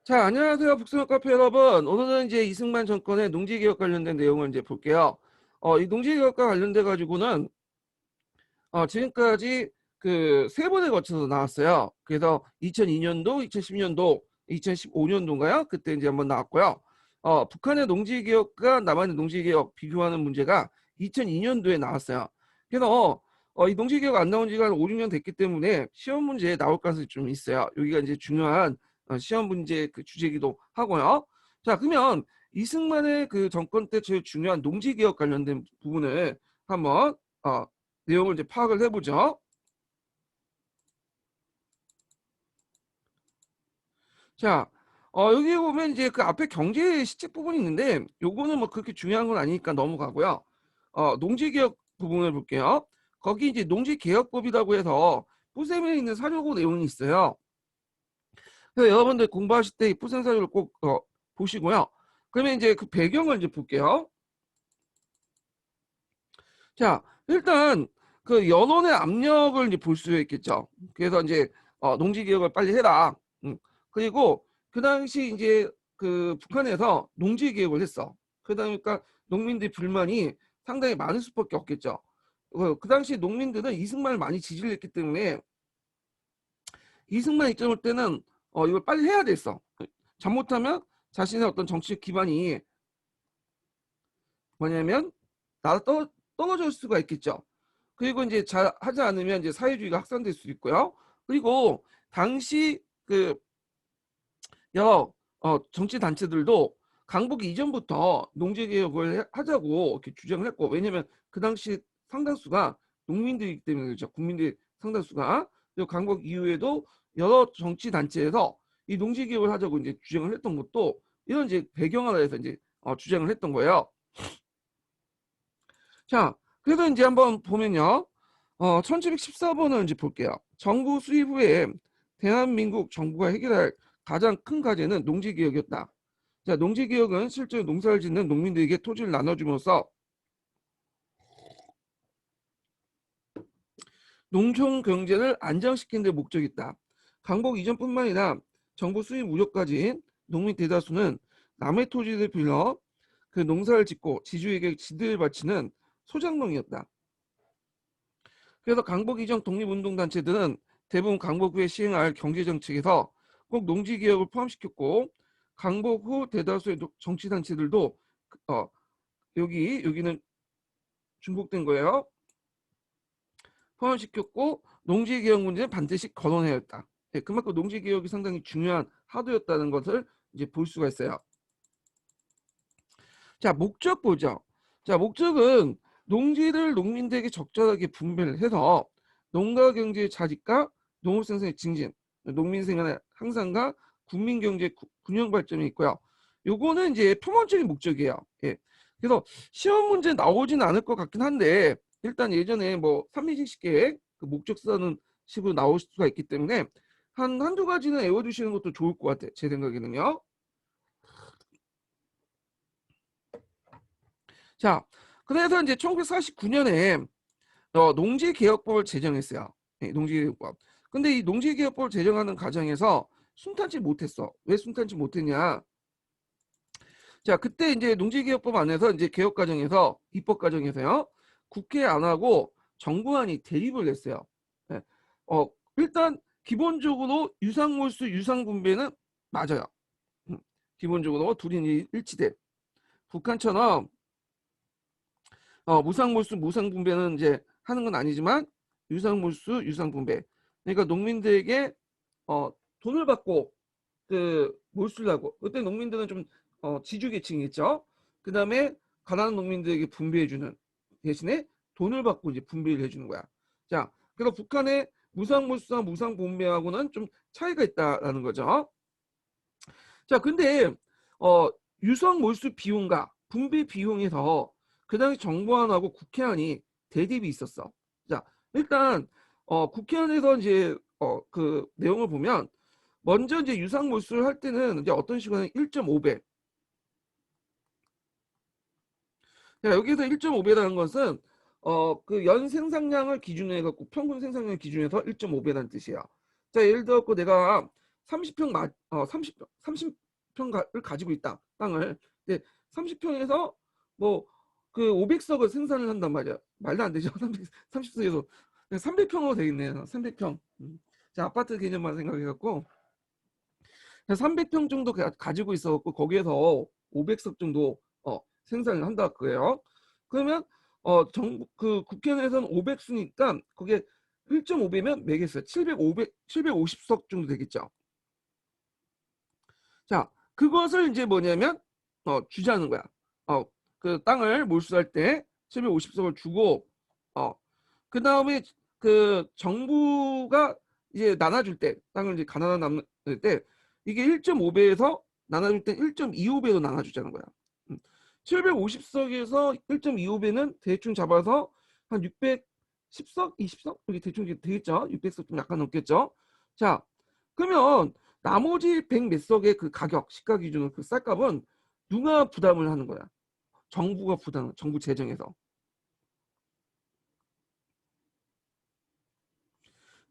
자, 안녕하세요. 북스너 카페 여러분. 오늘은 이제 이승만 정권의 농지개혁 관련된 내용을 이제 볼게요. 이 농지개혁과 관련돼 가지고는 지금까지 그 세 번에 거쳐서 나왔어요. 그래서 2002년도, 2010년도, 2015년도인가요? 그때 이제 한번 나왔고요. 북한의 농지개혁과 남한의 농지개혁 비교하는 문제가 2002년도에 나왔어요. 그래서 이 농지개혁 안 나온 지가 한 5, 6년 됐기 때문에 시험 문제에 나올 가능성이 좀 있어요. 여기가 이제 중요한 시험 문제 그 주제이기도 하고요. 자, 그러면 이승만의 그 정권 때 제일 중요한 농지개혁 관련된 부분을 한번 내용을 이제 파악을 해보죠. 자, 여기 보면 이제 그 앞에 경제 시책 부분이 있는데 요거는 뭐 그렇게 중요한 건 아니니까 넘어가고요. 농지개혁 부분을 볼게요. 거기 이제 농지개혁법이라고 해서 뿌셈에 있는 사료고 내용이 있어요. 그래서 여러분들 공부하실 때 이 뿌셈 사료를 꼭 보시고요. 그러면 이제 그 배경을 이제 볼게요. 자, 일단 그 연원의 압력을 이제 볼 수 있겠죠. 그래서 이제 농지 개혁을 빨리 해라. 그리고 그 당시 이제 그 북한에서 농지 개혁을 했어. 그러니까 농민들 불만이 상당히 많을 수밖에 없겠죠. 그 당시 농민들은 이승만을 많이 지지를 했기 때문에 이승만 입장 볼 때는 이걸 빨리 해야 됐어. 잘못하면 자신의 어떤 정치적 기반이 뭐냐면 나라 떨어질 수가 있겠죠. 그리고 이제 잘 하지 않으면 이제 사회주의가 확산될 수 있고요. 그리고 당시 그 여러 정치 단체들도 강북 이전부터 농지 개혁을 하자고 이렇게 주장을 했고, 왜냐면 그 당시 상당수가 농민들이기 때문에 그렇죠. 국민들 상당수가. 그리고 강북 이후에도 여러 정치 단체에서 이 농지 개혁을 하자고 이제 주장을 했던 것도 이런 이제 배경을 해서 이제 주장을 했던 거예요. 자, 그래서 이제 한번 보면요. 1714번을 이제 볼게요. 정부 수립 후에 대한민국 정부가 해결할 가장 큰 과제는 농지개혁이었다. 자, 농지개혁은 실제로 농사를 짓는 농민들에게 토지를 나눠줌으로써 농촌 경제를 안정시키는 데 목적이 있다. 강복 이전뿐만 아니라 정부 수입 무력까지 농민 대다수는 남의 토지를 빌려 그 농사를 짓고 지주에게 지들을 바치는 소장농이었다. 그래서 강복 이전 독립운동단체들은 대부분 강복 후에 시행할 경제정책에서 꼭 농지개혁을 포함시켰고, 강복 후 대다수의 정치단체들도 어, 여기는 중복된 거예요. 포함시켰고 농지개혁 문제는 반드시 거론해야 했다. 네, 그만큼 농지개혁이 상당히 중요한 하도였다는 것을 이제 볼 수가 있어요. 자, 목적 보죠. 자, 목적은 농지를 농민들에게 적절하게 분배를 해서 농가 경제의 자립과 농업 생산의 증진, 농민 생활의 향상과 국민 경제 균형 발전이 있고요. 요거는 이제 표면적인 목적이에요. 예. 그래서 시험 문제 나오진 않을 것 같긴 한데 일단 예전에 뭐 삼미지식 계획 그 목적 쓰는 식으로 나올 수가 있기 때문에 한두 가지는 외워두시는 것도 좋을 것 같아요. 제 생각에는요. 자, 그래서 이제 1949년에 농지개혁법을 제정했어요. 네, 농지개혁법. 근데 이 농지개혁법을 제정하는 과정에서 순탄치 못했어. 왜 순탄치 못했냐? 자, 그때 이제 농지개혁법 안에서 이제 개혁 과정에서 입법 과정에서요. 국회 안 하고 정부안이 대립을 냈어요. 네. 일단 기본적으로 유상몰수 유상분배는 맞아요. 기본적으로 둘이 일치돼. 북한처럼 무상몰수 무상분배는 이제 하는 건 아니지만 유상몰수 유상분배. 그러니까 농민들에게 돈을 받고 그 몰수를 하고, 그때 농민들은 좀 지주계층이겠죠. 그 다음에 가난한 농민들에게 분배해주는 대신에 돈을 받고 이제 분배를 해주는 거야. 자, 그래서 북한의 무상몰수와 무상분배하고는 좀 차이가 있다라는 거죠. 자, 근데 유상몰수 비용과 분배 비용에서 그 당시 정부안하고 국회안이 대립이 있었어. 자, 일단 국회안에서 이제 그 내용을 보면 먼저 이제 유상몰수를 할 때는 이제 어떤 식으로 1.5배. 자, 여기서 1.5배라는 것은 그 연 생산량을 기준으로 해갖고 평균 생산량을 기준해서 1.5배라는 뜻이야. 자, 예를 들어 내가 30평 30평을 가지고 있다. 땅을. 근데 30평에서 뭐 그 500석을 생산을 한단 말이야. 말도 안 되죠. 30석에서 300평으로 되겠네요. 300평. 자, 아파트 개념만 생각해 갖고 300평 정도 가지고 있어 갖고 거기에서 500석 정도 생산을 한다 그래요. 그러면 정부 그 국회의원에서는 500수니까 거기에 1.5배면 매겠어요. 750석 정도 되겠죠. 자, 그것을 이제 뭐냐면 주자는 거야. 그 땅을 몰수할 때 750석을 주고 그 다음에 그 정부가 이제 나눠줄 때 땅을 이제 가나다 남을 때 이게 1.5배에서 나눠줄 때 1.25배로 나눠주자는 거야. 750석에서 1.25배는 대충 잡아서 한 610석, 20석 이렇게 대충 되겠죠. 600석 좀 약간 넘겠죠. 자, 그러면 나머지 100 몇 석의 그 가격, 시가 기준으로 그 쌀값은 누가 부담을 하는 거야? 정부가 부담, 정부 재정에서.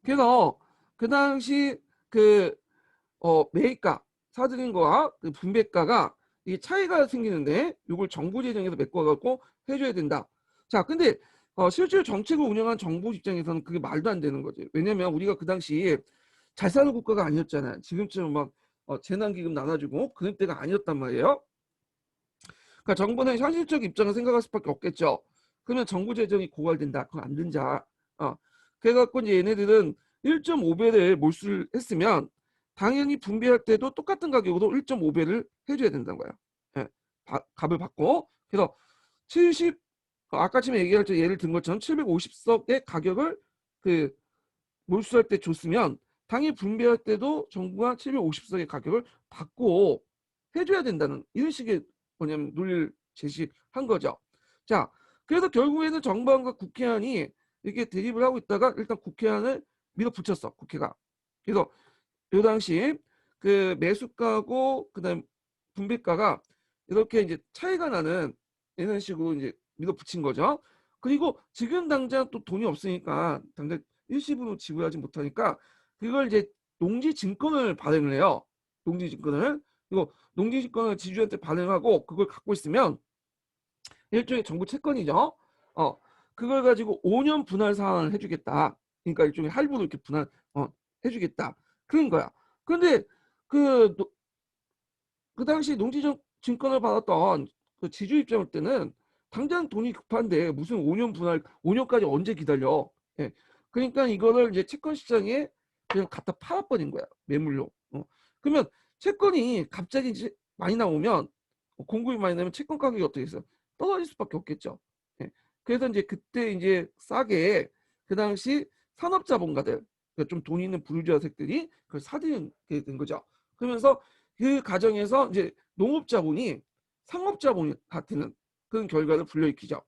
그래서 그 당시 그 매입가 사들인 거와 그 분배가가 이 차이가 생기는데 이걸 정부 재정에서 메꿔갖고 해줘야 된다. 자, 근데 실제로 정책을 운영한 정부 입장에서는 그게 말도 안 되는 거지. 왜냐면 우리가 그 당시 잘 사는 국가가 아니었잖아요. 지금처럼 막 재난기금 나눠주고 그런 때가 아니었단 말이에요. 그러니까 정부는 현실적 입장을 생각할 수밖에 없겠죠. 그러면 정부 재정이 고갈된다. 그건 안 된다. 그래갖고 이제 얘네들은 1.5배를 몰수를 했으면 당연히 분배할 때도 똑같은 가격으로 1.5배를 해줘야 된다는 거야. 예, 값을 받고 그래서 70 아까 전에 얘기할 때 예를 든 것처럼 750석의 가격을 그 몰수할 때 줬으면 당연히 분배할 때도 정부가 750석의 가격을 받고 해줘야 된다는 이런 식의 뭐냐면 논리를 제시한 거죠. 자, 그래서 결국에는 정부안과 국회안이 이렇게 대립을 하고 있다가 일단 국회안을 밀어붙였어. 국회가. 그래서 이 당시 그 매수가고 그다음 분배가가 이렇게 이제 차이가 나는 이런 식으로 이제 밀어붙인 거죠. 그리고 지금 당장 또 돈이 없으니까 당장 일시불로 지불하지 못하니까 그걸 이제 농지증권을 발행을 해요. 농지증권을. 그리고 농지증권을 지주한테 발행하고 그걸 갖고 있으면 일종의 정부 채권이죠. 그걸 가지고 5년 분할 상환을 해주겠다. 그러니까 일종의 할부로 이렇게 분할 해주겠다. 그런 거야. 근데 그, 그 당시 농지증권을 받았던 그 지주 입장 때는 당장 돈이 급한데 무슨 5년 분할, 5년까지 언제 기다려? 예. 그러니까 이거를 이제 채권 시장에 그냥 갖다 팔아버린 거야. 매물로. 그러면 채권이 갑자기 이제 많이 나오면 공급이 많이 나면 채권 가격이 어떻게 있어? 떨어질 수밖에 없겠죠. 예. 그래서 이제 그때 이제 싸게 그 당시 산업자본가들 그러니까 좀 돈 있는 부르주아색들이 그걸 사들게 된 거죠. 그러면서 그 과정에서 이제 농업자본이 상업자본 같은 그런 결과를 불러일으키죠.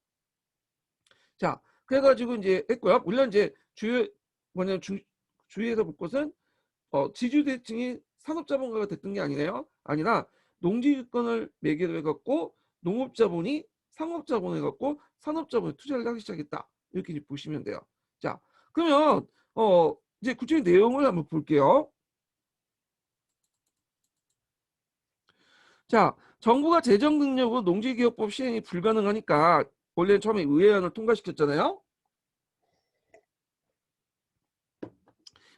자, 그래가지고 이제 했고요. 물론 이제 주위에서 볼 것은 지주대칭이 산업자본가가 됐던 게 아니네요. 아니라 농지유권을 매개로 해갖고 농업자본이 상업자본을 해갖고 산업자본에 투자를 하기 시작했다. 이렇게 이제 보시면 돼요. 자, 그러면 이제 구체적인 내용을 한번 볼게요. 자, 정부가 재정 능력으로 농지개혁법 시행이 불가능하니까 원래 처음에 의회안을 통과시켰잖아요.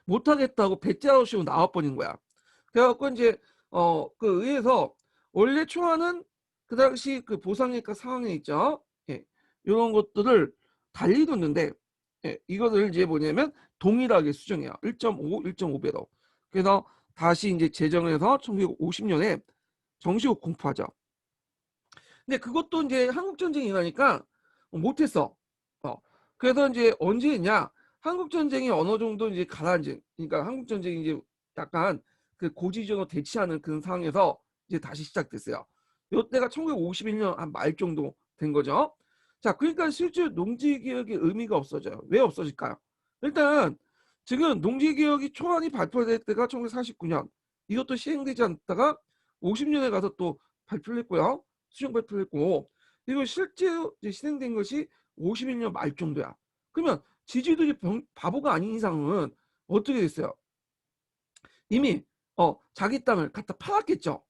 못하겠다고 배째아웃식으로 나와버린 거야. 그래갖고 이제 그 의회에서 원래 초안은 그 당시 그 보상액과 상한액 있죠. 예, 이런 것들을 달리 뒀는데 이거를 이제 뭐냐면 동일하게 수정해요. 1.5, 1.5배로. 그래서 다시 이제 제정해서 1950년에 정식으로 공포하죠. 근데 그것도 이제 한국 전쟁이 일어나니까 못했어. 어. 그래서 이제 언제 했냐? 한국 전쟁이 어느 정도 이제 가라앉은, 그러니까 한국 전쟁이 이제 약간 그 고지전으로 대치하는 그런 상황에서 이제 다시 시작됐어요. 이때가 1951년 한 말 정도 된 거죠. 자, 그러니까 실제 농지개혁의 의미가 없어져요. 왜 없어질까요? 일단 지금 농지개혁이 초안이 발표될 때가 1949년, 이것도 시행되지 않다가 50년에 가서 또 발표를 했고요. 수정 발표를 했고, 이거 실제로 실행된 것이 51년 말 정도야. 그러면 지지들이 바보가 아닌 이상은 어떻게 됐어요? 이미 자기 땅을 갖다 팔았겠죠.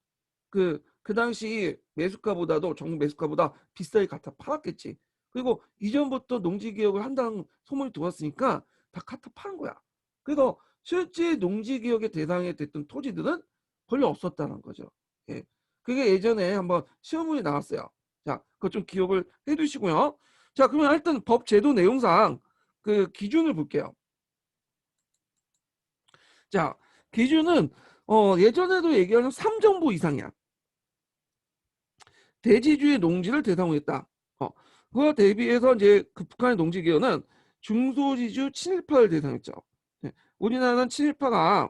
그 당시 매수가보다도 정부 매수가보다 비싸게 갖다 팔았겠지. 그리고 이전부터 농지 개혁을 한다는 소문이 돌았으니까 다 갖다 파는 거야. 그래서 실제 농지 개혁의 대상이 됐던 토지들은 별로 없었다는 거죠. 예. 그게 예전에 한번 시험문이 나왔어요. 자, 그거 좀 기억을 해두시고요. 자, 그러면 일단 법 제도 내용상 그 기준을 볼게요. 자, 기준은 예전에도 얘기하는 3정보 이상이야. 대지주의 농지를 대상으로 했다. 그와 대비해서 이제 그 북한의 농지 개혁은 중소지주 친일파를 대상했죠. 네. 우리나라는 친일파가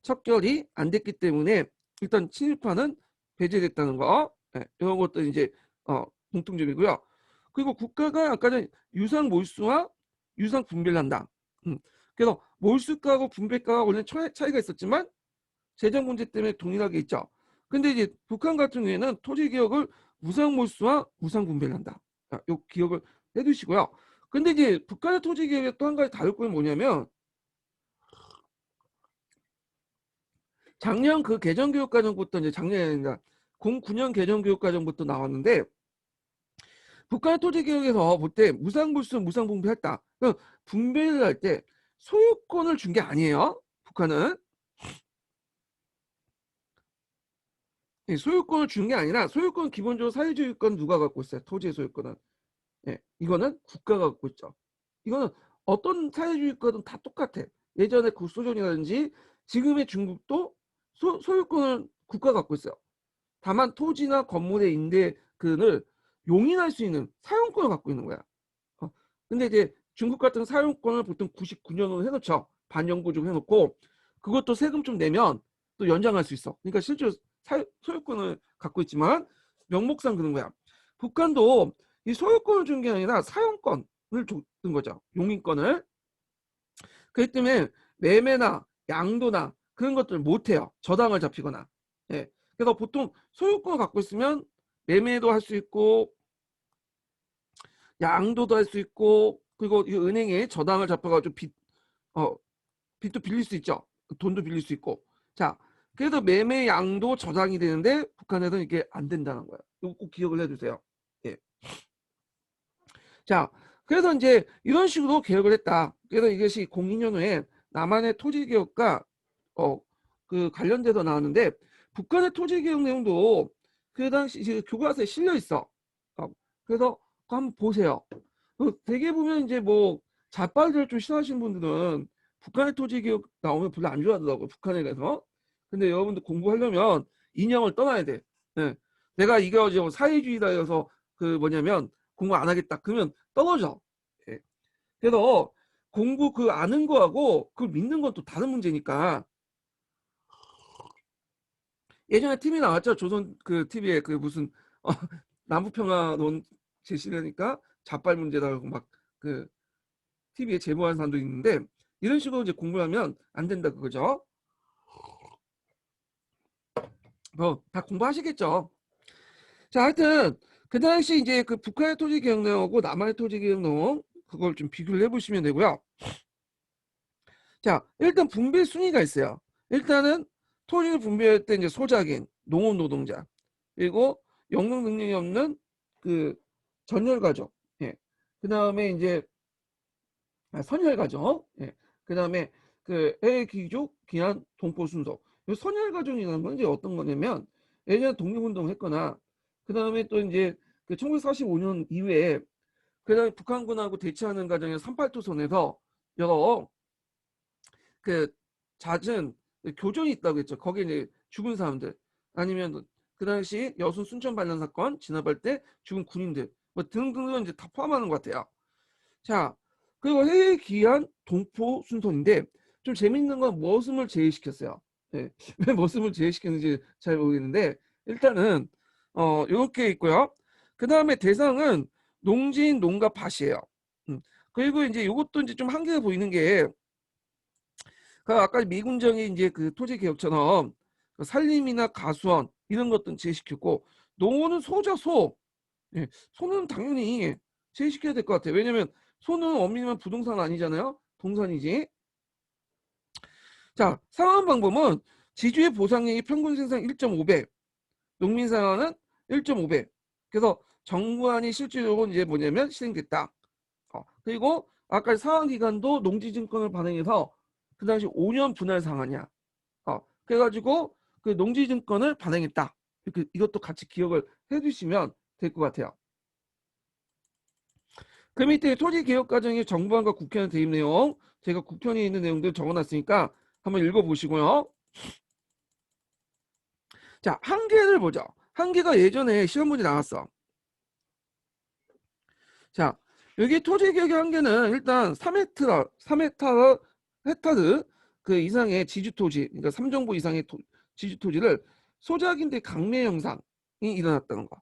척결이 안 됐기 때문에 일단 친일파는 배제됐다는 거, 네. 이런 것도 이제 공통점이고요. 그리고 국가가 아까는 유상 몰수와 유상 분배를 한다. 그래서 몰수가하고 분배가가 원래 차이가 있었지만 재정 문제 때문에 동일하게 있죠. 근데 이제 북한 같은 경우에는 토지 개혁을 무상 몰수와 무상 분배를 한다. 요 기억을 해두시고요. 근데 이제 북한의 토지 개혁의 또 한 가지 다를 점이 뭐냐면 작년 그 개정교육과정부터 이제 작년에 09년 개정교육과정부터 나왔는데 북한의 토지 개혁에서 볼 때 무상 몰수, 무상 분배했다. 분배를 할 때 소유권을 준 게 아니에요. 북한은 소유권을 준 게 아니라 소유권 기본적으로 사회주의권 누가 갖고 있어요? 토지의 소유권은. 예, 이거는 국가가 갖고 있죠. 이거는 어떤 사회주의권은 다 똑같아. 예전에 구소련이라든지 지금의 중국도 소유권을 국가가 갖고 있어요. 다만 토지나 건물의 임대권을 용인할 수 있는 사용권을 갖고 있는 거야. 근데 이제 중국 같은 사용권을 보통 99년으로 해놓죠. 반영구적 해놓고 그것도 세금 좀 내면 또 연장할 수 있어. 그러니까 실제로 소유권을 갖고 있지만 명목상 그런 거야. 북한도 이 소유권을 준 게 아니라 사용권을 준 거죠. 용인권을. 그렇기 때문에 매매나 양도나 그런 것들을 못해요. 저당을 잡히거나. 예. 그래서 보통 소유권을 갖고 있으면 매매도 할 수 있고 양도도 할 수 있고 그리고 이 은행에 저당을 잡혀가지고 빚도 빌릴 수 있죠. 돈도 빌릴 수 있고. 자, 그래서 매매 양도 저당이 되는데 북한에서는 이게 안 된다는 거예요. 이거 꼭 기억을 해주세요. 예. 자, 그래서 이제 이런 식으로 개혁을 했다. 그래서 이것이 02년 후에 남한의 토지 개혁과 그 관련돼서 나왔는데 북한의 토지 개혁 내용도 그 당시 교과서에 실려 있어. 그래서 그거 한번 보세요. 되게 보면 이제 뭐 자빨들 좀 싫어하시는 분들은 북한의 토지 개혁 나오면 별로 안 좋아하더라고 북한에 가서. 근데 여러분들 공부하려면 이념을 떠나야 돼. 네. 내가 이거 지금 사회주의다 해서 그 뭐냐면 공부 안 하겠다 그러면 떨어져. 예. 그래서 공부 그 아는 거하고 그걸 믿는 건 또 다른 문제니까. 예전에 TV 나왔죠. 조선 그 TV에 그 무슨 남북평화론 제시하니까 자빨 문제다고 막 그 TV에 제보한 사람도 있는데 이런 식으로 이제 공부하면 안 된다 그거죠. 다 공부하시겠죠. 자, 하여튼 그 당시 이제 그 북한의 토지 개혁 내용하고 남한의 토지 개혁 내용 그걸 좀 비교를 해보시면 되고요. 자, 일단 분배 순위가 있어요. 일단은 토지를 분배할 때 이제 소작인, 농업 노동자, 그리고 영농 능력이 없는 그 전열 가족, 예. 그 다음에 이제 선열 가족, 예. 그 다음에 그 해외 귀족, 귀한 동포 순서. 이 선열 가족이라는 건 이제 어떤 거냐면 예전에 독립운동 했거나 그 다음에 또 이제 그 1945년 이후에 그 다음에 북한군하고 대치하는 과정에 38도선에서 여러 그 잦은 교전이 있다고 했죠. 거기에 이제 죽은 사람들 아니면 그 당시 여순 순천 반란 사건 진압할 때 죽은 군인들 뭐 등등을 이제 다 포함하는 것 같아요. 자, 그리고 해외에 귀한 동포 순서인데 좀 재밌는 건 머슴을 제외시켰어요. 네. 왜 머슴을 제외시켰는지 잘 모르겠는데 일단은 이렇게 있고요. 그 다음에 대상은 농지인 농가 밭이에요. 그리고 이제 이것도 이제 좀 한계가 보이는 게 그 아까 미군정이 이제 그 토지 개혁처럼 그 산림이나 가수원 이런 것들은 제시켰고 농어는 소죠 소. 예, 소는 당연히 제시켜야 될 것 같아요. 왜냐면 소는 엄밀히면 부동산 아니잖아요. 동산이지. 자, 상환 방법은 지주의 보상액이 평균 생산 1.5배, 농민 상환은 1.5배. 그래서 정부안이 실질적으로 이제 뭐냐면 실행됐다. 그리고 아까 상환 기간도 농지증권을 발행해서 그 당시 5년 분할 상환이야. 그래가지고 그 농지증권을 발행했다. 이것도 같이 기억을 해두시면 될 것 같아요. 그 밑에 토지개혁 과정의 정부안과 국회의원 대입 내용, 제가 국편에 있는 내용들 적어놨으니까 한번 읽어보시고요. 자, 한계를 보죠. 한계가 예전에 시험 문제 나왔어. 자, 여기 토지개혁의 한계는 일단 3헥타르 그 이상의 지주토지, 그러니까 3정보 이상의 지주토지를 소작인데 강매 현상이 일어났다는 거.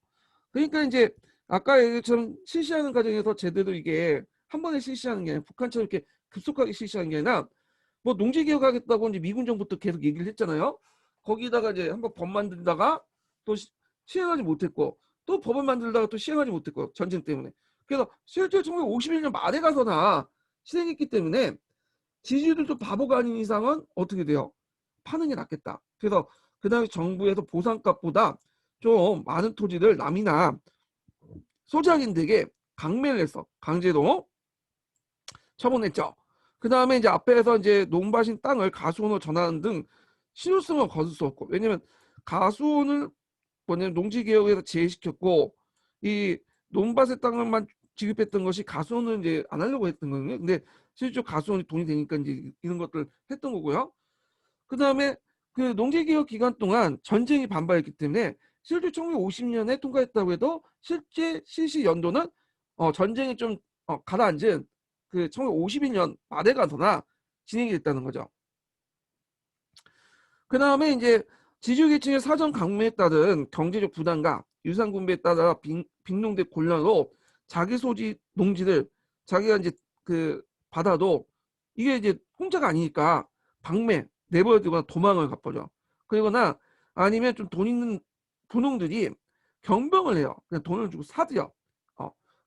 그러니까 이제 아까 얘기처럼 실시하는 과정에서 제대로 이게 한 번에 실시하는 게 아니라 북한처럼 이렇게 급속하게 실시하는 게 아니라 뭐 농지개혁하겠다고 이제 미군 정부도 계속 얘기를 했잖아요. 거기다가 이제 한번 법 만들다가 또 시행하지 못했고 또 법을 만들다가 또 시행하지 못했고 전쟁 때문에. 그래서 실제 1951년 말에 가서나 실행했기 때문에 지지율도 바보가 아닌 이상은 어떻게 돼요? 파는 게 낫겠다. 그래서 그 당시 정부에서 보상값보다 좀 많은 토지를 남이나 소작인들에게 강매를 해서 강제로 처분했죠. 그 다음에 이제 앞에서 이제 농바신 땅을 가수원으로 전하는 등 실효성을 거둘 수 없고, 왜냐면 가수원을 뭐냐면 농지개혁에서 제외시켰고 이 논밭의 땅을만 지급했던 것이 가수원을 이제 안 하려고 했던 거거든요. 근데 실제로 가수원이 돈이 되니까 이제 이런 것들 했던 거고요. 그 다음에 그 농지개혁 기간 동안 전쟁이 반발했기 때문에 실제 1950년에 통과했다고 해도 실제 실시 연도는 전쟁이 좀 가라앉은 그 1952년 말에 가서나 진행이 됐다는 거죠. 그 다음에 이제 지주계층의 사전 강매에 따른 경제적 부담과 유산 분배에 따라 빈농대 곤란으로 자기 소지 농지를 자기가 이제 그 받아도 이게 이제 공짜가 아니니까 방매 내버려두거나 도망을 가버려. 그러거나 아니면 좀 돈 있는 분홍들이 경병을 해요. 그냥 돈을 주고 사들여.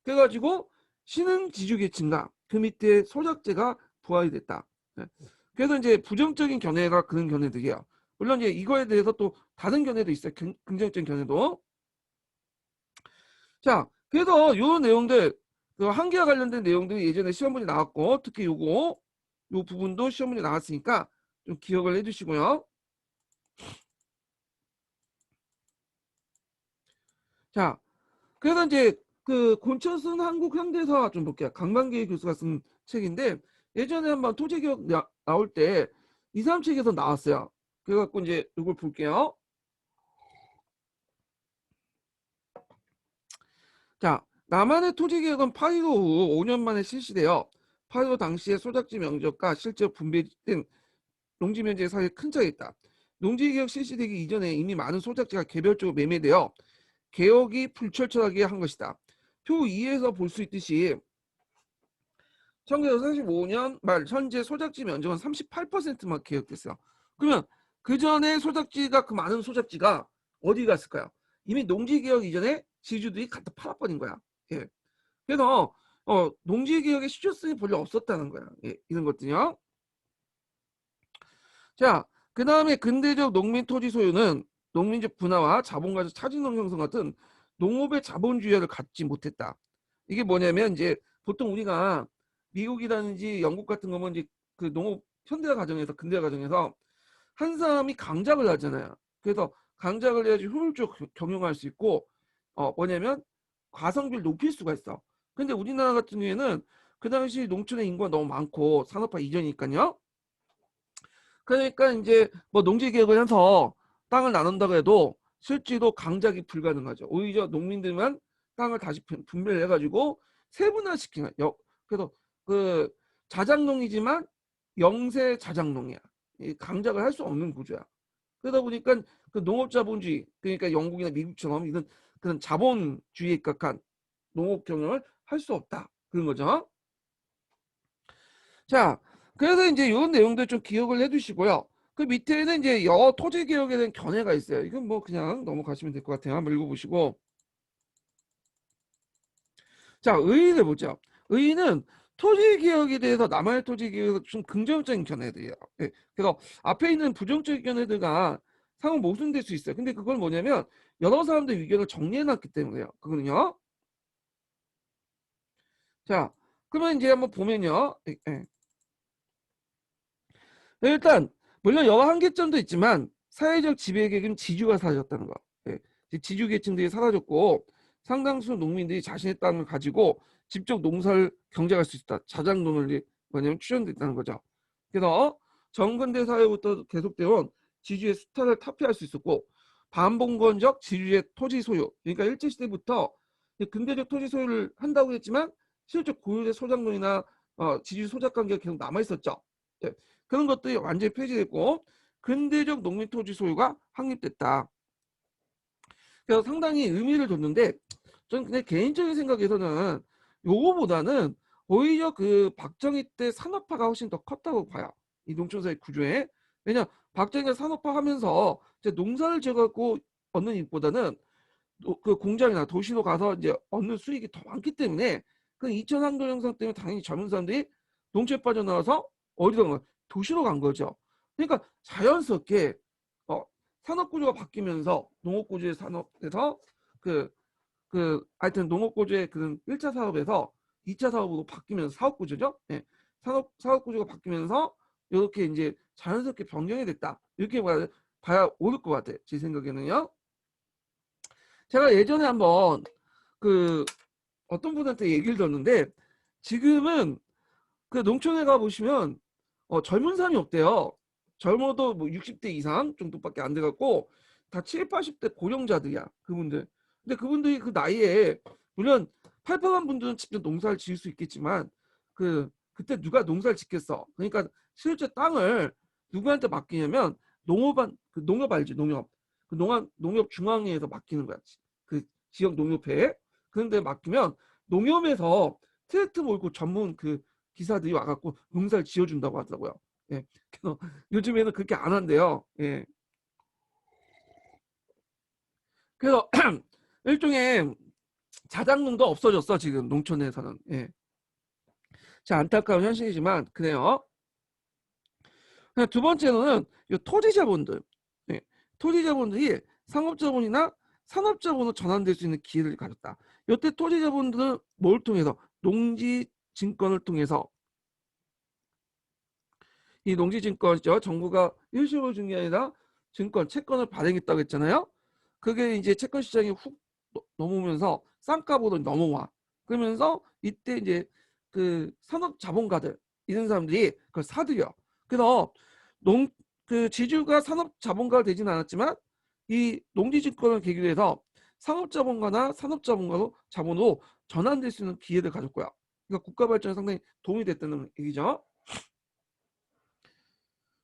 그래가지고 신흥 지주계층과 그 밑에 소작제가 부활이 됐다. 네. 그래서 이제 부정적인 견해가 그런 견해들이에요. 물론 이제 이거에 대해서 또 다른 견해도 있어요. 긍정적인 견해도. 자, 그래서 요 내용들, 그 한계와 관련된 내용들이 예전에 시험 문제 나왔고, 특히 요 부분도 시험 문제 나왔으니까 좀 기억을 해주시고요. 자, 그래서 이제 그 곤천순 한국 현대사 좀 볼게요. 강만기 교수가 쓴 책인데 예전에 한번 토지개혁 나올 때 이 사람 책에서 나왔어요. 그래갖고 이제 이걸 볼게요. 자, 남한의 토지개혁은 8.15 후 5년 만에 실시되어 8.15 당시의 소작지 면적과 실제 분배된 농지 면적의 사이에 큰 차이가 있다. 농지개혁 실시되기 이전에 이미 많은 소작지가 개별적으로 매매되어 개혁이 불철저하게 한 것이다. 표 2에서 볼 수 있듯이 1945년 말 현재 소작지 면적은 38%만 개혁됐어요. 그러면 그 전에 소작지가 그 많은 소작지가 어디 갔을까요? 이미 농지개혁 이전에 지주들이 갖다 팔아버린 거야. 예. 그래서 농지개혁의 실효성이 별로 없었다는 거야. 예, 이런 것들이요. 자, 그 다음에 근대적 농민 토지 소유는 농민적 분화와 자본가적 차진농 형성 같은 농업의 자본주의를 갖지 못했다. 이게 뭐냐면 이제 보통 우리가 미국이라든지 영국 같은 거면 이제 그 농업 현대화 과정에서 근대화 과정에서 한 사람이 강작을 하잖아요. 그래서 강작을 해야지 효율적으로 경영할 수 있고 뭐냐면 가성비를 높일 수가 있어. 근데 우리나라 같은 경우에는 그 당시 농촌의 인구가 너무 많고 산업화 이전이니까요. 그러니까 이제 뭐 농지 개혁을 해서 땅을 나눈다고 해도 실제로 강작이 불가능하죠. 오히려 농민들만 땅을 다시 분배를 해가지고 세분화시키는 그래서 그 자작농이지만 영세 자작농이야. 이 강작을 할 수 없는 구조야. 그러다 보니까 그 농업자본주의 그러니까 영국이나 미국처럼 이런 그런 자본주의에 입각한 농업 경영을 할 수 없다. 그런 거죠. 자, 그래서 이제 이런 내용들 좀 기억을 해두시고요. 그 밑에는 이제 토지 개혁에 대한 견해가 있어요. 이건 뭐 그냥 넘어가시면 될 것 같아요. 한번 읽어보시고. 자, 의의를 보죠. 의의는 토지 개혁에 대해서 남한의 토지 개혁에서 좀 긍정적인 견해들이에요. 예. 그래서 앞에 있는 부정적인 견해들과 상호 모순될 수 있어요. 근데 그건 뭐냐면 여러 사람들의 의견을 정리해놨기 때문에요. 그거는요. 자, 그러면 이제 한번 보면요. 예, 예. 일단 물론 여러 한계점도 있지만 사회적 지배계급은 지주가 사라졌다는 거. 예. 지주 계층들이 사라졌고 상당수 농민들이 자신의 땅을 가지고 직접 농사를 경작할 수 있다. 자장농을 뭐냐면 출현됐다는 거죠. 그래서 정근대 사회부터 계속되온 지주의 수탈을 타피할 수 있었고 반봉건적 지주의 토지 소유. 그러니까 일제시대부터 근대적 토지 소유를 한다고 했지만 실제 고유의 소작농이나 지주 소작 관계가 계속 남아 있었죠. 예. 그런 것들이 완전히 폐지됐고 근대적 농민 토지 소유가 확립됐다. 그래서 상당히 의미를 뒀는데 저는 근데 개인적인 생각에서는 요거보다는 오히려 그 박정희 때 산업화가 훨씬 더 컸다고 봐요. 이 농촌사회 구조에. 왜냐 박정희가 산업화하면서 이제 농사를 지어갖고 얻는 이익보다는 그 공장이나 도시로 가서 이제 얻는 수익이 더 많기 때문에 그 2천 환경 형성 때문에 당연히 젊은 사람들이 농촌에 빠져나와서 어디로 간 거야? 도시로 간 거죠. 그러니까 자연스럽게 산업 구조가 바뀌면서 농업 구조의 산업에서 그 하여튼 농업 구조의 그 1차 사업에서 2차 사업으로 바뀌면서 사업 구조죠. 예. 사업 구조가 바뀌면서 이렇게 이제 자연스럽게 변경이 됐다. 이렇게 봐야 옳을 것 같아요. 제 생각에는요. 제가 예전에 한번 그 어떤 분한테 얘기를 들었는데 지금은 그 농촌에 가 보시면 젊은 사람이 없대요. 젊어도 뭐 60대 이상 정도밖에 안 돼갖고 다 7, 80대 고령자들이야 그분들. 근데 그분들이 그 나이에 물론 팔팔한 분들은 직접 농사를 지을 수 있겠지만 그때 누가 농사를 짓겠어. 그러니까 실제 땅을 누구한테 맡기냐면 농업 알지 농업 그 농업 중앙회에서 맡기는 거야. 그 지역 농협회에. 그런데 맡기면 농협에서 트랙터 몰고 전문 그 기사들이 와갖고 농사를 지어준다고 하더라고요. 예. 그래서 요즘에는 그렇게 안 한대요. 예. 그래서 일종의 자장농도 없어졌어 지금 농촌에서는. 예. 자 안타까운 현실이지만 그래요. 두 번째로는 이 토지자본들. 예. 토지자본들이 상업자본이나 산업자본으로 전환될 수 있는 기회를 가졌다. 이때 토지자본들은 뭘 통해서 농지증권을 통해서 이 농지증권이죠. 정부가 일시로 준 게 아니라 채권을 발행했다고 했잖아요. 그게 이제 채권 시장에 훅 넘어오면서 쌍값으로 넘어와. 그러면서 이때 이제 그 산업 자본가들 이런 사람들이 그걸 사들여. 그래서 그 지주가 산업 자본가가 되지는 않았지만 이 농지증권을 계기로 해서 상업 자본가나 산업 자본으로 전환될 수 있는 기회를 가졌고요. 그러니까 국가 발전에 상당히 도움이 됐다는 얘기죠.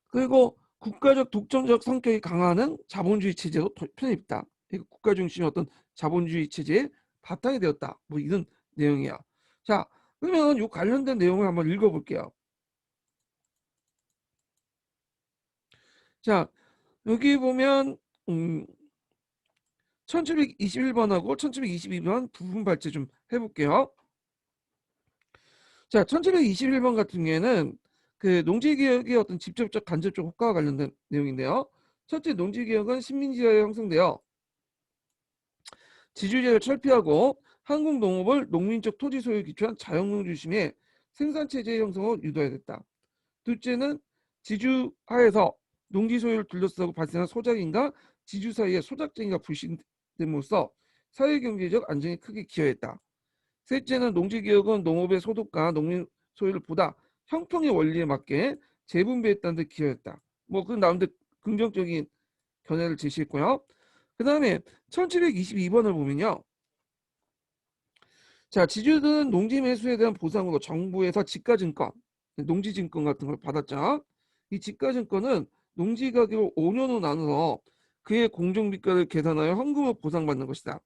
그리고 국가적 독점적 성격이 강화하는 자본주의 체제로 편입했다. 국가 중심의 어떤 자본주의 체제의 바탕이 되었다. 뭐 이런 내용이야. 자, 그러면 이 관련된 내용을 한번 읽어볼게요. 자, 여기 보면 1721번하고 1722번 부분 발제 좀 해볼게요. 자, 1721번 같은 경우에는 그 농지개혁의 어떤 직접적 간접적 효과와 관련된 내용인데요. 첫째, 농지개혁은 식민지화에 형성되어 지주제를 철폐하고 한국 농업을 농민적 토지 소유에 기초한 자연농 중심의 생산체제의 형성을 유도해야 됐다. 둘째는 지주하에서 농지 소유를 둘러싸고 발생한 소작인과 지주 사이의 소작쟁이가 불신됨으로써 사회경제적 안정에 크게 기여했다. 셋째는 농지개혁은 농업의 소득과 농민 소유를 보다 형평의 원리에 맞게 재분배했다는 데 기여했다. 뭐 그 나름대로 긍정적인 견해를 제시했고요. 그 다음에 1722번을 보면요. 자, 지주들은 농지 매수에 대한 보상으로 정부에서 지가증권, 농지증권 같은 걸 받았죠. 이 지가증권은 농지 가격을 5년으로 나눠서 그의 공정비가를 계산하여 현금으로 보상받는 것이다.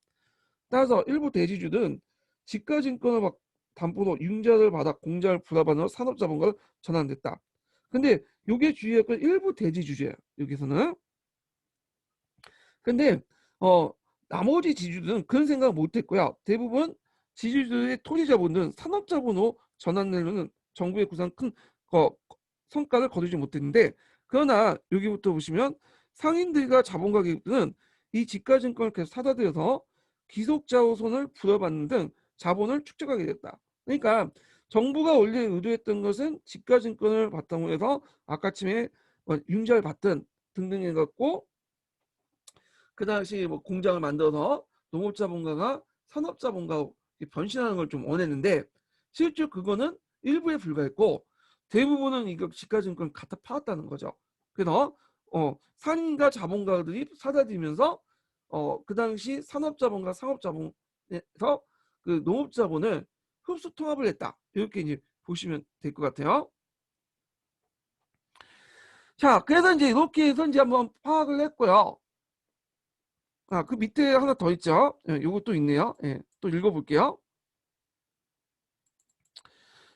따라서 일부 대지주들은 지가증권을 담보로 융자를 받아 공자를 부담하는 산업자본가로 전환됐다. 근데 이게 주의할 건 일부 대지주제예요. 여기서는. 근데 나머지 지주들은 그런 생각을 못했고요. 대부분 지주들의 토지자본은 산업자본으로 전환으로는 정부의 구상 큰 성과를 거두지 못했는데, 그러나 여기부터 보시면 상인들과 자본가 기업들은 이 지가증권을 계속 사다 들여서 귀속자호선을 부여받는 등 자본을 축적하게 됐다. 그러니까 정부가 원래 의도했던 것은 지가증권을 바탕으로 해서 아까쯤에 융자를 받든 등등 해갖고 그 당시 뭐 공장을 만들어서 농업자본가가 산업자본가로 변신하는 걸 좀 원했는데, 실제 그거는 일부에 불과했고 대부분은 이거 지가증권 갖다 팔았다는 거죠. 그래서 상인과 자본가들이 사다 들면서 그 당시 산업자본가 상업자본에서 그 농업자본을 흡수 통합을 했다. 이렇게 이제 보시면 될 것 같아요. 자, 그래서 이제 이렇게 해서 이제 한번 파악을 했고요. 그 밑에 하나 더 있죠. 예, 요것도 있네요. 예, 또 읽어볼게요.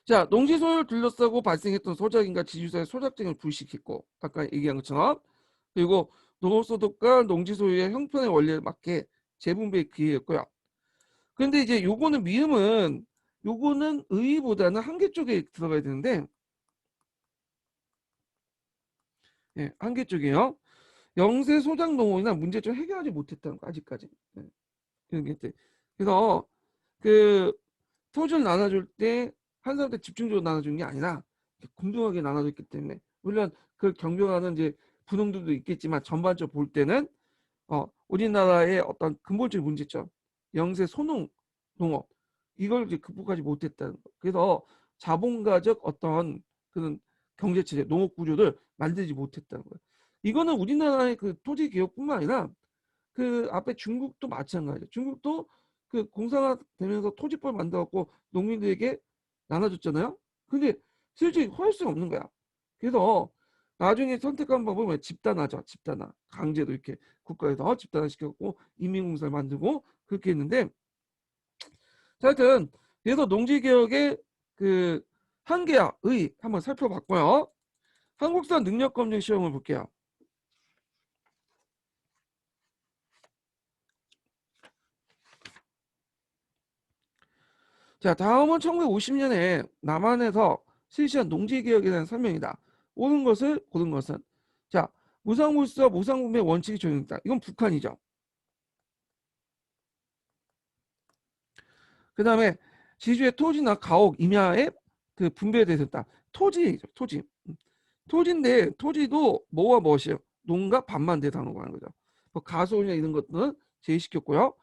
자, 농지 소유를 둘러싸고 발생했던 소작인과 지주사의 소작쟁을 불식했고, 아까 얘기한 것처럼, 그리고 농업소득과 농지 소유의 형편의 원리에 맞게 재분배의 기회였고요. 그런데 이제 요거는 미음은 요거는 의의보다는 한계 쪽에 들어가야 되는데, 예, 한계 쪽이에요. 영세 소작 농업이나 문제점 해결하지 못했다는 거 아직까지. 예, 이런 게 있대. 그래서 그 토지를 나눠줄 때 한 사람한테 집중적으로 나눠주는 게 아니라 공정하게 나눠줬기 때문에, 물론 그 경쟁하는 이제 분홍들도 있겠지만 전반적으로 볼 때는 우리나라의 어떤 근본적인 문제점, 영세 소농 농업, 이걸 이제 극복하지 못했다는 거. 그래서 자본가적 어떤 그런 경제 체제, 농업 구조를 만들지 못했다는 거예요. 이거는 우리나라의 그 토지 개혁뿐만 아니라 그 앞에 중국도 마찬가지예요. 중국도 그 공사가 되면서 토지법을 만들었고 농민들에게 나눠줬잖아요. 근데 실제 허할 수가 없는 거야. 그래서 나중에 선택한 방법은 뭐야? 집단화죠. 집단화. 강제로 이렇게 국가에서 집단화 시켰고 인민공사를 만들고 그렇게 했는데, 자, 하여튼 그래서 농지개혁의 그 한계와 의 한번 살펴봤고요. 한국사 능력검증 시험을 볼게요. 자, 다음은 1950년에 남한에서 실시한 농지개혁에 대한 설명이다. 옳은 것을 고른 것은. 자, 무상물수와 무상분배 원칙이 적용됐다. 이건 북한이죠. 그 다음에 지주의 토지나 가옥, 임야의 그 분배에 대해서 했다. 토지죠, 토지. 토지인데 토지도 뭐와 무엇이에요? 농가 반만 대상으로 하는 거죠. 뭐 가소이나 이런 것들은 제외시켰고요.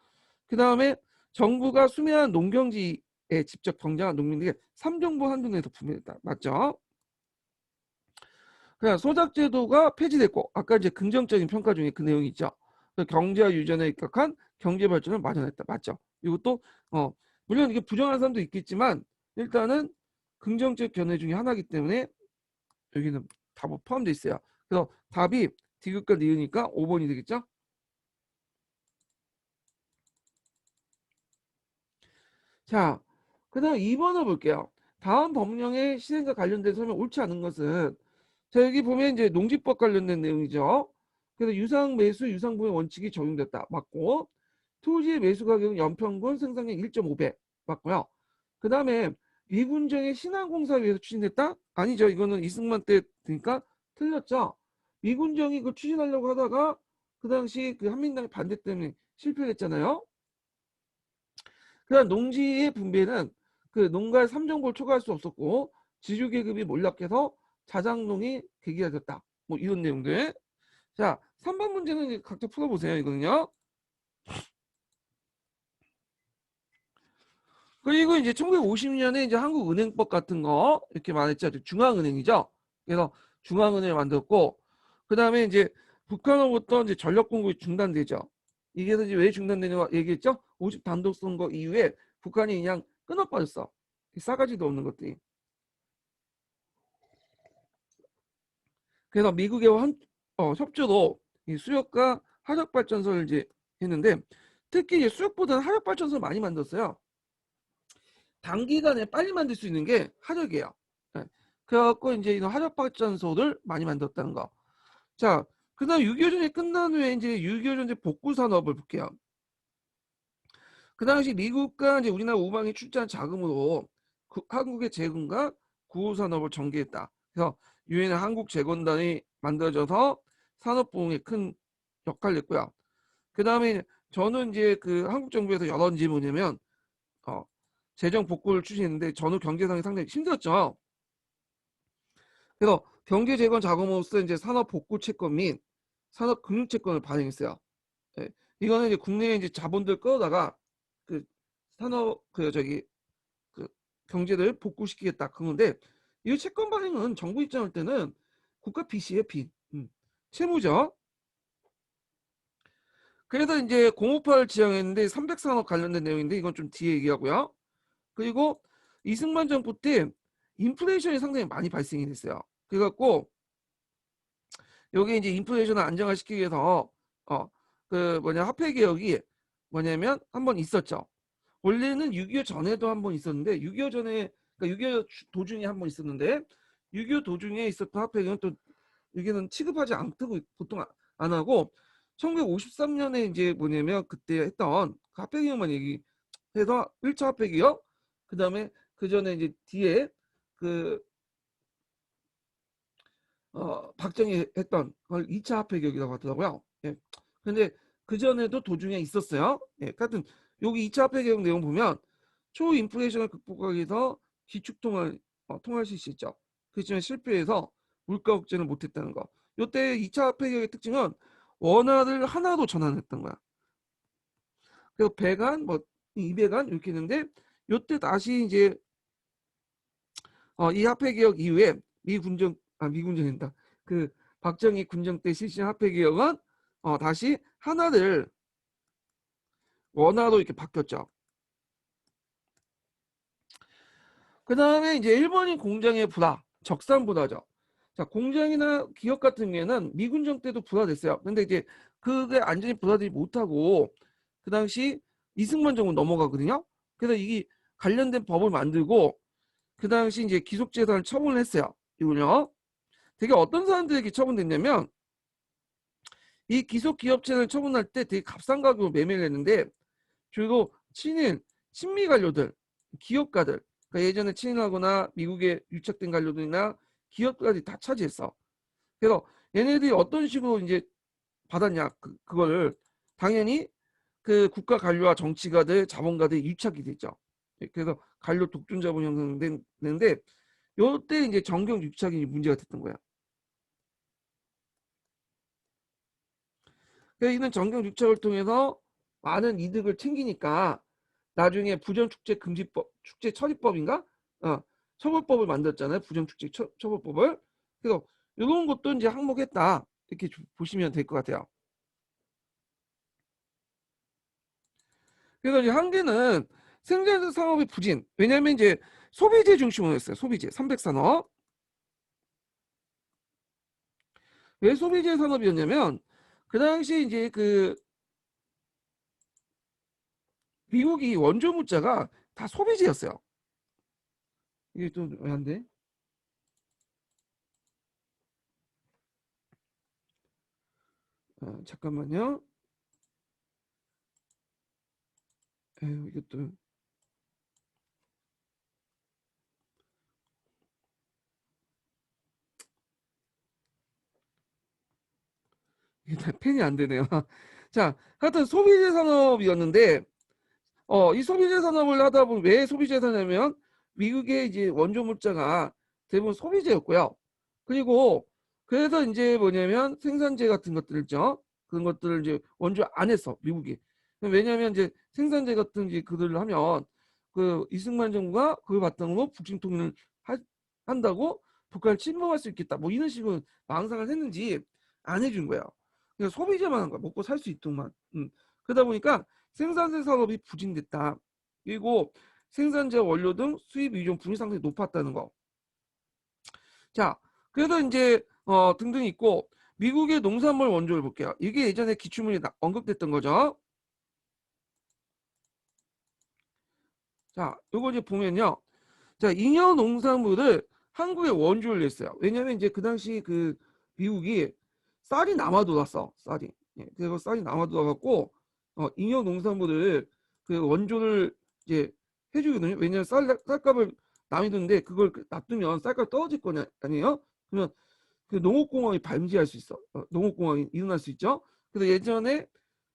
그 다음에 정부가 수매한 농경지에 직접 경작한 농민에게 3정부 한정에서 분배했다. 맞죠? 그냥 소작제도가 폐지됐고, 아까 이제 긍정적인 평가 중에 그 내용이 있죠. 경제와 유전에 입각한 경제 발전을 마련했다. 맞죠? 이것도 물론 이게 부정한 사람도 있겠지만 일단은 긍정적 견해 중에 하나이기 때문에 여기는 답이 포함되어 있어요. 그래서 답이 디귿과 니으니까 5번이 되겠죠? 자, 그 다음 2번을 볼게요. 다음 법령의 시행과 관련된 설명 옳지 않은 것은, 자, 여기 보면 이제 농지법 관련된 내용이죠. 그래서 유상 매수, 유상분의 원칙이 적용됐다. 맞고, 토지의 매수 가격은 연평균 생산량 1.5배. 맞고요. 그 다음에 미군정의 신안공사위에서 추진됐다? 아니죠. 이거는 이승만 때 되니까 틀렸죠. 미군정이 그 추진하려고 하다가 그 당시 그 한민당의 반대 때문에 실패했잖아요. 그다음 농지의 분배는 그 농가의 3정부를 초과할 수 없었고 지주 계급이 몰락해서 자장농이 계기가 됐다. 뭐 이런 내용들. 자, 3번 문제는 각자 풀어보세요. 이거는요. 그리고 이제 1950년에 이제 한국은행법 같은 거 이렇게 말했죠. 중앙은행이죠. 그래서 중앙은행을 만들었고, 그 다음에 이제 북한으로부터 이제 전력 공급이 중단되죠. 이게 이제 왜 중단되냐고 얘기했죠. 50 단독 선거 이후에 북한이 그냥 끊어버렸어. 싸가지도 없는 것들이. 그래서 미국의 협조로 이 수력과 화력 발전소를 이제 했는데, 특히 이제 수력보다는 화력 발전소를 많이 만들었어요. 단기간에 빨리 만들 수 있는 게 화력이에요. 네. 그래갖고 이제 이런 화력 발전소를 많이 만들었다는 거. 자, 그다음 6.25 전쟁이 끝난 후에 이제 6.25 전쟁 복구 산업을 볼게요. 그 당시 미국과 이제 우리나라 우방이 출자한 자금으로 한국의 재건과 구호산업을 전개했다. 그래서 유엔의 한국재건단이 만들어져서 산업부흥에 큰 역할을 했고요. 그 다음에 저는 이제 그 한국 정부에서 여러 문제 뭐냐면 재정 복구를 추진했는데 전후 경제상이 상당히 힘들었죠. 그래서 경제 재건 자금으로서 이제 산업 복구 채권 및 산업 금융 채권을 발행했어요. 예. 이거는 이제 국내에 이제 자본들 끌어다가 그 산업 그 경제를 복구시키겠다 그런 건데, 이 채권 발행은 정부 입장할 때는 국가 빚이에요, 빚. 채무죠. 그래서 이제 058을 지정했는데 300산업 관련된 내용인데 이건 좀 뒤에 얘기하고요. 그리고 이승만 정부 때 인플레이션이 상당히 많이 발생이 됐어요. 그래갖고 여기 이제 인플레이션을 안정화시키기 위해서 화폐 개혁이 뭐냐면 한번 있었죠. 원래는 6.25 전에도 한번 있었는데 6.25 전에, 그러니까 6.25 도중에 한번 있었는데 6.25 도중에 있었던 화폐 개혁은 또 여기는 취급하지 않고 보통 안 하고 1953년에 이제 뭐냐면 그때 했던 그 화폐 개혁만 얘기해서 1차 화폐 개혁, 그 다음에 그 전에 이제 뒤에 그 박정희 했던 걸 2차 화폐 개혁이라고 하더라고요. 예. 근데 그 전에도 도중에 있었어요. 예. 하여튼 여기 2차 화폐 개혁 내용 보면 초인플레이션을 극복하기 위해서 기축통화를 통할 수 있었죠. 그렇지만 실패해서 물가 억제를 못했다는 거. 이때 2차 화폐 개혁의 특징은 원화를 하나로 전환했던 거야. 그래서 100안, 뭐 200안 이렇게 했는데 이때 다시 이제 이 화폐 개혁 이후에 미군정이다. 그 박정희 군정 때 실시한 화폐 개혁은 다시 하나를 원화로 이렇게 바뀌었죠. 그 다음에 이제 일본인 공장의 불화, 적산 불화죠. 자, 공장이나 기업 같은 경우에는 미군정 때도 불화됐어요. 근데 이제 그게 완전히 불화되지 못하고 그 당시 이승만 정부 넘어가거든요. 그래서 이게 관련된 법을 만들고 그 당시 이제 기속재산을 처분을 했어요. 이거요. 되게 어떤 사람들에게 처분됐냐면 이 기속 기업체를 처분할 때 되게 값싼 가격으로 매매를 했는데 주로 친미 관료들, 기업가들, 그러니까 예전에 친일하거나 미국에 유착된 관료들이나 기업까지 다 차지했어. 그래서 얘네들이 어떤 식으로 이제 받았냐, 그거를 당연히 그 국가 관료와 정치가들, 자본가들이 유착이 됐죠. 그래서 관료 독존 자본 형성되는데 요때 이제 정경 유착이 문제가 됐던 거야. 그래서 이는 정경 유착을 통해서 많은 이득을 챙기니까 나중에 부정축제금지법, 축제처리법인가? 처벌법을 만들었잖아요. 부정축제 처벌법을. 그래서 이런 것도 이제 항목했다. 이렇게 보시면 될 것 같아요. 그래서 이제 한계는 생산 산업의 부진. 왜냐하면 이제 소비재 중심으로 했어요. 소비재, 300산업. 왜 소비재 산업이었냐면 그 당시 이제 그 미국이 원조 물자가 다 소비재였어요. 이게 또 왜 안 돼? 잠깐만요. 에휴, 이것도 이게 다 펜이 안 되네요. 자, 하여튼 소비재 산업이었는데 이 소비재 산업을 하다 보면 왜 소비재 산업이냐면 미국의 이제 원조 물자가 대부분 소비재였고요. 그리고 그래서 이제 뭐냐면 생산재 같은 것들 있죠. 그런 것들을 이제 원조 안 했어, 미국이. 왜냐하면 이제 생산재 같은 이제 그들을 하면 그 이승만 정부가 그걸 바탕으로 북침 통일을 한다고 북한을 침범할 수 있겠다. 뭐 이런 식으로 망상을 했는지 안 해준 거예요. 그냥 소비재만 한 거야. 먹고 살 수 있도록만. 그러다 보니까 생산재 산업이 부진됐다. 그리고 생산재 원료 등 수입 의존 분이 상당히 높았다는 거. 자, 그래서 이제 등등 있고 미국의 농산물 원조를 볼게요. 이게 예전에 기출문에 언급됐던 거죠. 자, 요거 이제 보면요. 자, 잉여 농산물을 한국에 원조를 냈어요. 왜냐면 이제 그 당시 그 미국이 쌀이 남아돌았어. 쌀이. 예, 그래서 쌀이 남아돌아갖고 잉여 농산물을 그 원조를 이제 해주거든요. 왜냐면 쌀값을 남해도인데 그걸 놔두면 쌀가루 떨어질 거 아니에요? 그러면 그 농업공황이 발생할 수 있어. 농업공황이 일어날 수 있죠. 그래서 예전에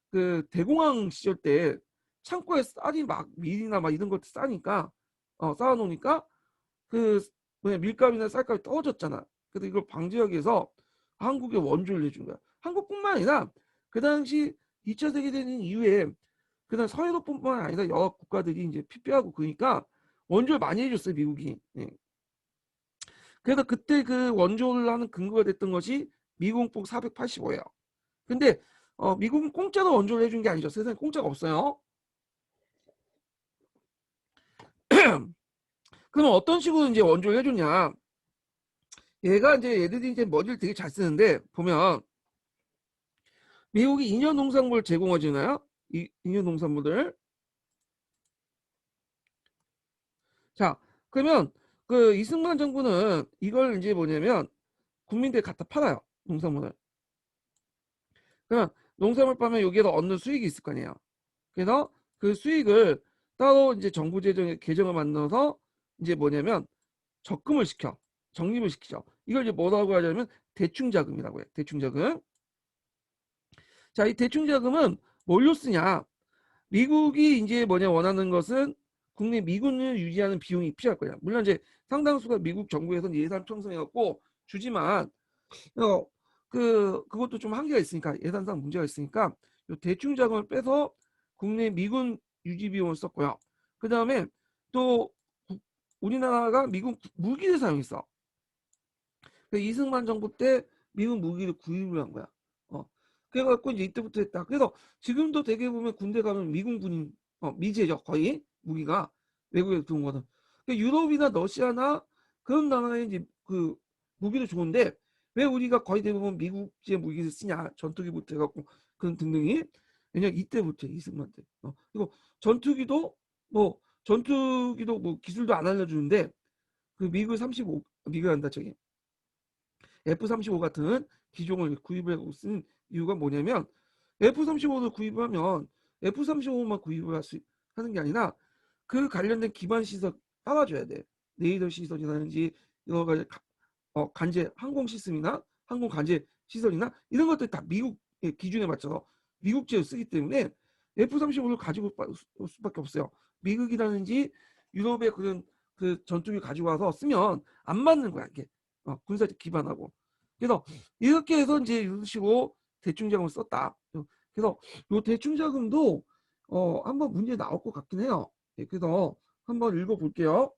그 대공황 시절 때 창고에 쌀이 막 밀이나 막 이런 것들 싸니까 쌓아놓으니까 그 뭐냐 밀값이나 쌀값이 떨어졌잖아. 그래서 이걸 방지하기 위해서 한국에 원조를 내준 거야. 한국뿐만 아니라 그 당시 2차 세계대전 이후에 그다음 서유럽뿐만 아니라 여러 국가들이 이제 피폐하고 그러니까 원조를 많이 해줬어요 미국이. 예. 그래서 그때 그 원조를 하는 근거가 됐던 것이 미국폭 485예요. 근데 미국은 공짜로 원조를 해준 게 아니죠. 세상에 공짜가 없어요. 그러면 어떤 식으로 이제 원조를 해줬냐? 얘가 이제 얘들이 이제 머리를 되게 잘 쓰는데 보면 미국이 인연 농산물 제공해주나요? 이 인연 농산물들. 자, 그러면 그 이승만 정부는 이걸 이제 뭐냐면 국민들에 갖다 팔아요. 농산물을. 그러면 농산물 팔면 여기에서 얻는 수익이 있을 거 아니에요. 그래서 그 수익을 따로 이제 정부 재정에 계정을 만들어서 이제 뭐냐면 적금을 시켜. 적립을 시키죠. 이걸 이제 뭐라고 하냐면 대충자금이라고 해요. 대충자금. 자, 이 대충자금은 뭘로 쓰냐? 미국이 이제 뭐냐 원하는 것은 국내 미군을 유지하는 비용이 필요할 거야. 물론 이제 상당수가 미국 정부에서는 예산 편성해갖고 주지만 그것도 좀 한계가 있으니까 예산상 문제가 있으니까 요 대충 자금을 빼서 국내 미군 유지 비용을 썼고요. 그 다음에 또 우리나라가 미국 무기를 사용했어. 이승만 정부 때 미국 무기를 구입을 한 거야. 그래갖고 이제 이때부터 했다. 그래서 지금도 되게 보면 군대 가면 미군군인 미제죠 거의 무기가 외국에 들어온 거는. 유럽이나 러시아나 그런 나라에 이제 그 무기도 좋은데 왜 우리가 거의 대부분 미국제 무기를 쓰냐 전투기부터 해갖고 그런 등등이 왜냐 이때부터 이승만 때. 그리고 전투기도 뭐 기술도 안 알려주는데 그 미국 35 미국 한다 저기 F-35 같은 기종을 구입을 하고 쓴 이유가 뭐냐면 F-35를 구입하면 F-35만 구입을 하는 게 아니라 그 관련된 기반 시설 따라줘야 돼. 레이더 시설이라든지 여러 가지 간제 항공 시스템이나 항공 간제 시설이나 이런 것들 다 미국의 기준에 맞춰서 미국제를 쓰기 때문에 F-35를 가지고 올 수밖에 없어요. 미국이라든지 유럽의 그런 그 전투기 가지고 와서 쓰면 안 맞는 거야 이게 군사적 기반하고. 그래서 이렇게 해서 이제 이런 식으로 대충자금을 썼다. 그래서 이 대충자금도 한번 문제 나올 것 같긴 해요. 예, 그래서 한번 읽어볼게요.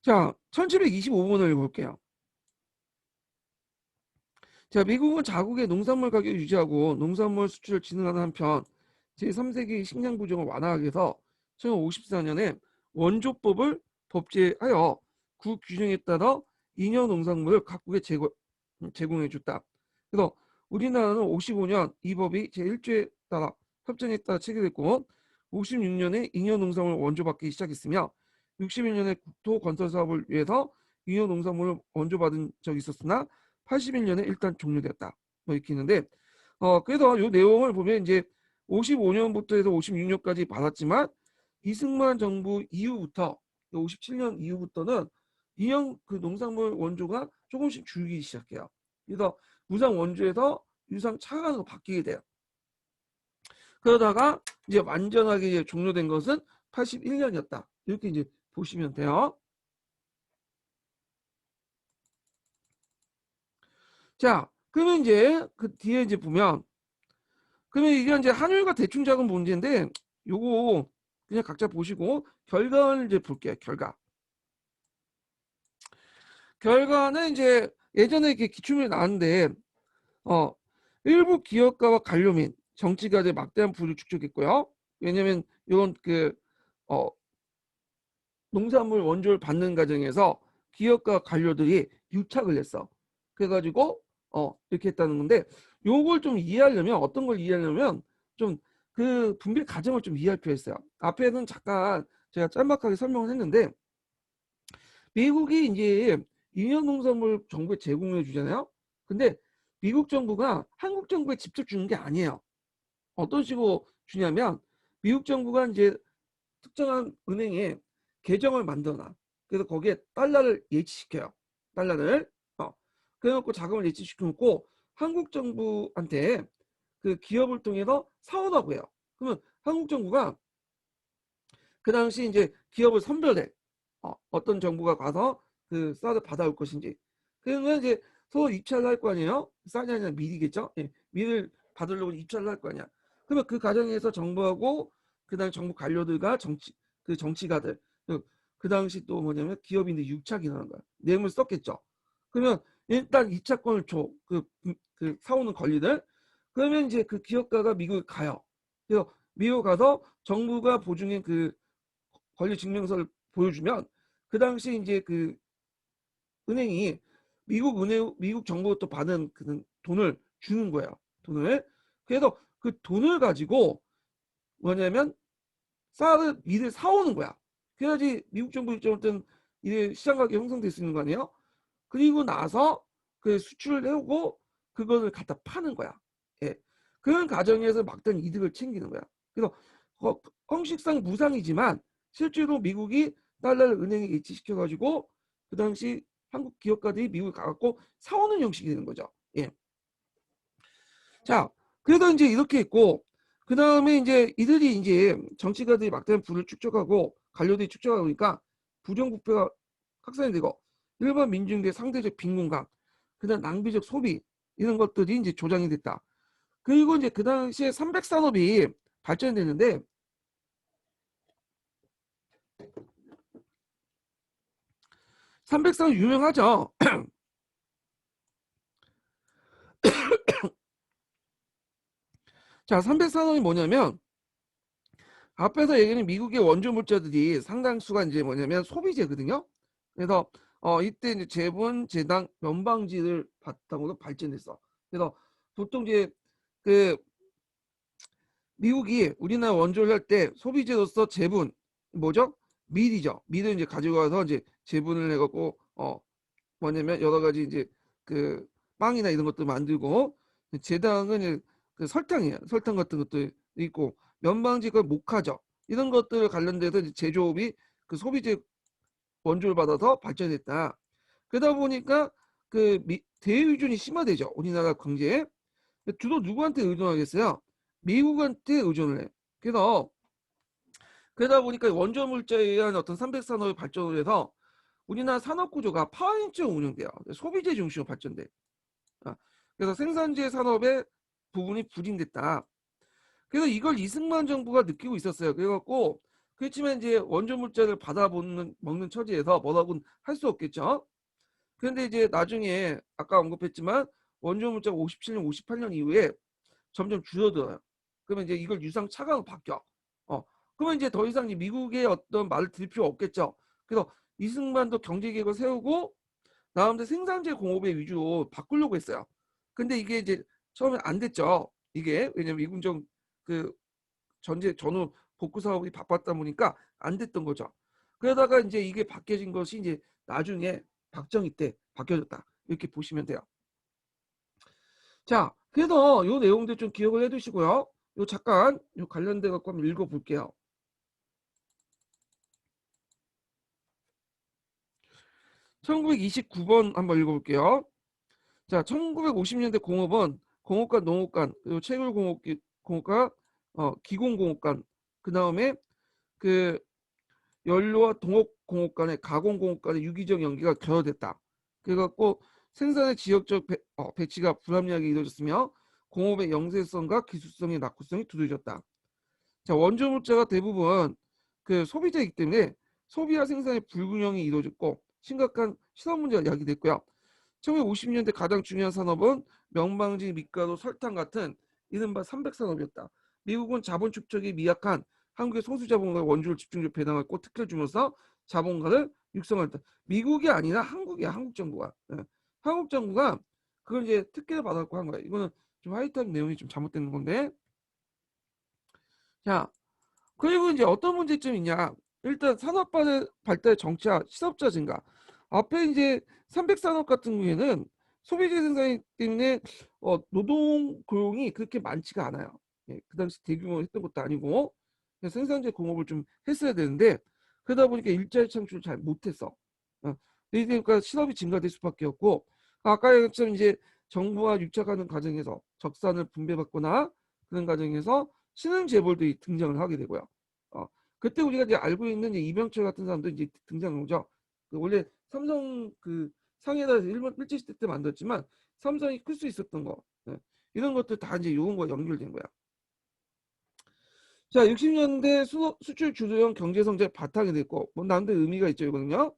자, 1725번을 읽어볼게요. 자, 미국은 자국의 농산물 가격을 유지하고 농산물 수출을 진흥하는 한편 제3세기 식량 부정을 완화하기 위해서 1954년에 원조법을 법제하여 그 규정에 따라 인여 농산물을 각국에 제공해 줬다. 그래서 우리나라는 55년 이 법이 제1조에 따라 협정에 따라 체결됐고 56년에 인여 농산물 원조받기 시작했으며 61년에 국토 건설 사업을 위해서 인여 농산물을 원조받은 적이 있었으나 81년에 일단 종료되었다. 뭐 이렇게 있는데 그래서 이 내용을 보면 이제 55년부터 해서 56년까지 받았지만 이승만 정부 이후부터 57년 이후부터는 인형 그 농산물 원조가 조금씩 줄기 시작해요. 그래서 무상 원조에서 유상 차관으로 바뀌게 돼요. 그러다가 이제 완전하게 이제 종료된 것은 81년이었다. 이렇게 이제 보시면 돼요. 자, 그러면 이제 그 뒤에 이제 보면 그러면 이게 이제 한율과 대충자금 문제인데 요거 그냥 각자 보시고 결과를 이제 볼게요. 결과는 이제 예전에 이렇게 기출문제 나왔는데 어 일부 기업가와 관료민 정치가들 막대한 부를 축적했고요. 왜냐면 이런 농산물 원조를 받는 과정에서 기업가 관료들이 유착을 했어. 그래가지고 이렇게 했다는 건데 요걸 좀 이해하려면 어떤 걸 이해하려면 좀 그 분배 과정을 좀 이해할 필요가 있어요. 앞에는 잠깐 제가 짤막하게 설명을 했는데 미국이 이제 인연 농산물 정부에 제공해 주잖아요. 근데 미국 정부가 한국 정부에 직접 주는 게 아니에요. 어떤 식으로 주냐면 미국 정부가 이제 특정한 은행에 계정을 만들어놔. 그래서 거기에 달러를 예치시켜요. 달러를. 그래놓고 자금을 예치시켜놓고 한국 정부한테 그 기업을 통해서 사오라고 해요. 그러면 한국 정부가 그 당시 이제 기업을 선별해. 어떤 정부가 가서 그 쌀을 받아올 것인지. 그러면 이제 서로 입찰을 할 거 아니에요? 쌀이 아니라 밀이겠죠? 예, 밀을 받으려고 입찰을 할 거 아니야. 그러면 그 과정에서 정부하고 그다음 정부 관료들과 정치가들 그 당시 또 뭐냐면 기업인들 유착이라는 거야. 뇌물 썼겠죠. 그러면 일단 입찰권을 줘. 그 사오는 권리들. 그러면 이제 그 기업가가 미국에 가요. 그래서 미국 가서 정부가 보증인 그 권리 증명서를 보여주면 그 당시 이제 그 은행이 미국 정부부터 받은 그 돈을 주는 거예요. 돈을. 그래서 그 돈을 가지고 뭐냐면 쌀을 미를 사오는 거야. 그래야지 미국 정부 입장부터는 이게 시장 가격이 형성될 수 있는 거 아니에요? 그리고 나서 그 수출을 해오고 그것을 갖다 파는 거야. 예. 그런 과정에서 막대한 이득을 챙기는 거야. 그래서 형식상 무상이지만 실제로 미국이 달러를 은행에 예치시켜 가지고 그 당시 한국 기업가들이 미국에 가갖고 사오는 형식이 되는 거죠. 예. 자, 그래도 이제 이렇게 있고 그 다음에 이제 이들이 이제 정치가들이 막대한 부를 축적하고 관료들이 축적하다 보니까 부정부패가 확산이 되고 일반 민중들의 상대적 빈곤감, 그다음 낭비적 소비 이런 것들이 이제 조장이 됐다. 그리고 이제 그 당시에 300산업이 발전됐는데 300산업 유명하죠. 자, 300산업이 뭐냐면 앞에서 얘기는 미국의 원조 물자들이 상당수가 이제 뭐냐면 소비재거든요. 그래서 이때 이제 재본, 재당, 연방지를 바탕으로 발전했어. 그래서 보통 이제 그 미국이 우리나라 원조를 할 때 소비재로서 재분 뭐죠? 밀이죠. 밀을 이제 가지고 와서 이제 재분을 해갖고 뭐냐면 여러 가지 이제 그 빵이나 이런 것도 만들고 재당은 이제 그 설탕이에요. 설탕 같은 것도 있고 면방지가 목화죠. 이런 것들 관련돼서 이제 제조업이 그 소비재 원조를 받아서 발전했다. 그러다 보니까 그 대의존이 심화되죠. 우리나라 경제에. 주로 누구한테 의존하겠어요? 미국한테 의존을 해. 그래서 그러다 보니까 원조 물자에 의한 어떤 300산업의 발전을 해서 우리나라 산업 구조가 파워인처럼 운영돼요. 소비재 중심으로 발전돼. 아, 그래서 생산재 산업의 부분이 부진됐다. 그래서 이걸 이승만 정부가 느끼고 있었어요. 그래갖고 그렇지만 이제 원조 물자를 받아보는 먹는 처지에서 뭐라고는 할 수 없겠죠. 그런데 이제 나중에 아까 언급했지만 원조 물자가 57년, 58년 이후에 점점 줄어들어요. 그러면 이제 이걸 유상 차관으로 바뀌어. 그러면 이제 더 이상 미국의 어떤 말을 들을 필요 없겠죠. 그래서 이승만도 경제 계획을 세우고 나름대로 생산재 공업의 위주로 바꾸려고 했어요. 근데 이게 이제 처음에 안 됐죠. 이게 왜냐면 미군정 그 전제 전후 복구 사업이 바빴다 보니까 안 됐던 거죠. 그러다가 이제 이게 바뀌어진 것이 이제 나중에 박정희 때 바뀌어졌다. 이렇게 보시면 돼요. 자, 그래서 요 내용들 좀 기억을 해두시고요. 요 잠깐 요 관련돼 갖고 한번 읽어볼게요. 1929번 한번 읽어볼게요. 자, 1950년대 공업은 공업과 농업관, 그리고 채굴공업과 기공공업관, 그 다음에 그 연료와 동업공업관의 가공공업관의 유기적 연계가 결여됐다. 그래갖고 생산의 지역적 배치가 불합리하게 이루어졌으며 공업의 영세성과 기술성의 낙후성이 두드러졌다. 자, 원조 물자가 대부분 그 소비자이기 때문에 소비와 생산의 불균형이 이루어졌고 심각한 실업 문제가 야기됐고요. 1950년대 가장 중요한 산업은 명방지, 밀가루, 설탕 같은 이른바 300산업이었다. 미국은 자본 축적이 미약한 한국의 소수 자본가에 원조를 집중적으로 배당했고 특혜를 주면서 자본가를 육성했다. 미국이 아니라 한국이야. 한국 정부가. 예. 한국 정부가 그걸 이제 특혜를 받았고 한 거야. 이거는 좀 하이탄 내용이 좀 잘못된 건데. 자, 그리고 이제 어떤 문제점이 있냐? 일단 산업 발달 정치화, 실업자 증가. 앞에 이제 300산업 같은 경우에는 소비재 생산이기 때문에 노동 고용이 그렇게 많지가 않아요. 예, 그 당시 대규모 했던 것도 아니고 생산재 공업을 좀 했어야 되는데 그러다 보니까 일자리 창출을 잘 못했어. 그러니까 실업이 증가될 수밖에 없고 아까 얘기했지만 이제 정부와 유착하는 과정에서 적산을 분배받거나 그런 과정에서 신흥 재벌들이 등장을 하게 되고요. 그때 우리가 이제 알고 있는 이병철 같은 사람도 이제 등장한 거죠. 원래 삼성 그 상해다 일본 일제시대 때 만들었지만 삼성이 클 수 있었던 거 이런 것들 다 이제 요건과 연결된 거야. 자, 60년대 수출 주도형 경제 성장 바탕이 됐고 뭐 나름대로 의미가 있죠, 이거는요.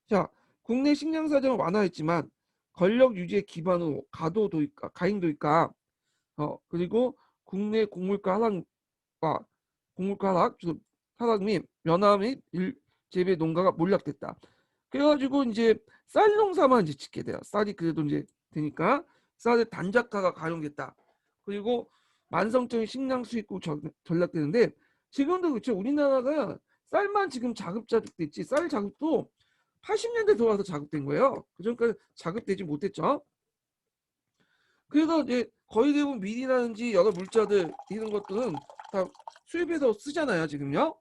자, 국내 식량 사정은 완화했지만 권력 유지의 기반으로 가도 도입과 가잉 도입과 그리고 국내 곡물가 하락과 곡물가 하락 및 면화 및 재배 농가가 몰락됐다. 그래가지고 이제 쌀 농사만 이제 짓게 돼요. 쌀이 그래도 이제 되니까 쌀의 단작가가 가용됐다. 그리고 만성적인 식량 수입국 전락되는데 지금도 그렇죠. 우리나라가 쌀만 지금 자급자족됐지 쌀 자급도 80년대 들어와서 자급된 거예요. 그전까지 자급되지 못했죠. 그래서 이제 거의 대부분 밀이라든지 여러 물자들 이런 것들은 다 수입해서 쓰잖아요, 지금요.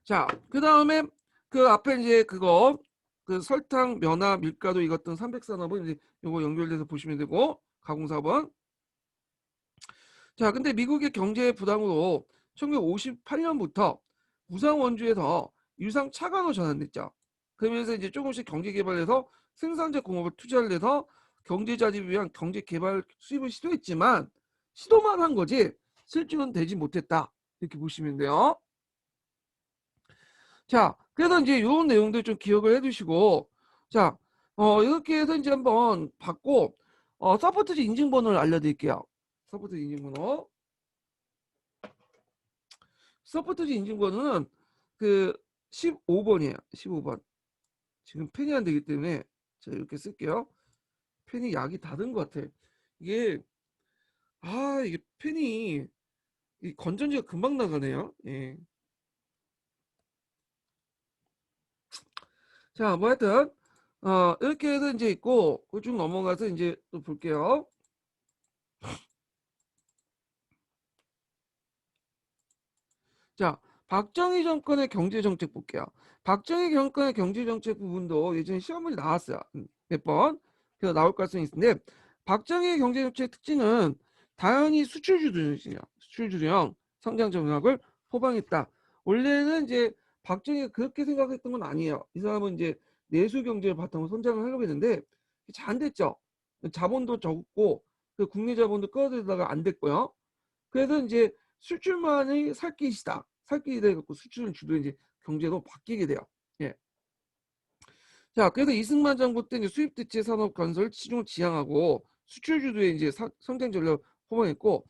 자, 그 다음에 그 앞에 이제 그거 그 설탕, 면화, 밀가루 이것들 300산업은 이제 요거 연결돼서 보시면 되고 가공사업은 자, 근데 미국의 경제 부담으로 1958년부터 무상 원주에서 유상 차관으로 전환됐죠. 그러면서 이제 조금씩 경제 개발해서 생산재 공업을 투자를 해서 경제 자립을 위한 경제 개발 수입을 시도했지만 시도만 한 거지 실질은 되지 못했다. 이렇게 보시면 돼요. 자, 그래서 이제 이런 내용들 좀 기억을 해두시고, 자, 이렇게 해서 이제 한번 받고, 서포트지 인증번호를 알려드릴게요. 서포트지 인증번호. 서포트지 인증번호는 그 15번이에요. 15번. 지금 펜이 안 되기 때문에 제가 이렇게 쓸게요. 펜이 약이 다 든 것 같아. 이게, 이게 펜이, 이 건전지가 금방 나가네요. 예. 자, 뭐 하여튼, 이렇게 해서 이제 있고, 쭉 넘어가서 이제 또 볼게요. 자, 박정희 정권의 경제정책 볼게요. 박정희 정권의 경제정책 부분도 예전에 시험문제 나왔어요. 몇 번. 그래서 나올 가능성이 있는데, 박정희의 경제정책 특징은 당연히 수출주도형 성장 정책을 포방했다. 원래는 이제 박정희가 그렇게 생각했던 건 아니에요. 이 사람은 이제 내수 경제를 바탕으로 성장을 하려고 했는데 잘 안 됐죠. 자본도 적고 그 국내 자본도 끌어들이다가 안 됐고요. 그래서 이제 수출만이 살 길이다. 살 길이 돼갖고 수출을 주도 이제 경제로 바뀌게 돼요. 예. 자, 그래서 이승만 정부 때 이제 수입 대체 산업 건설 치중을 지향하고 수출 주도의 이제 성장 전략을 포함했고,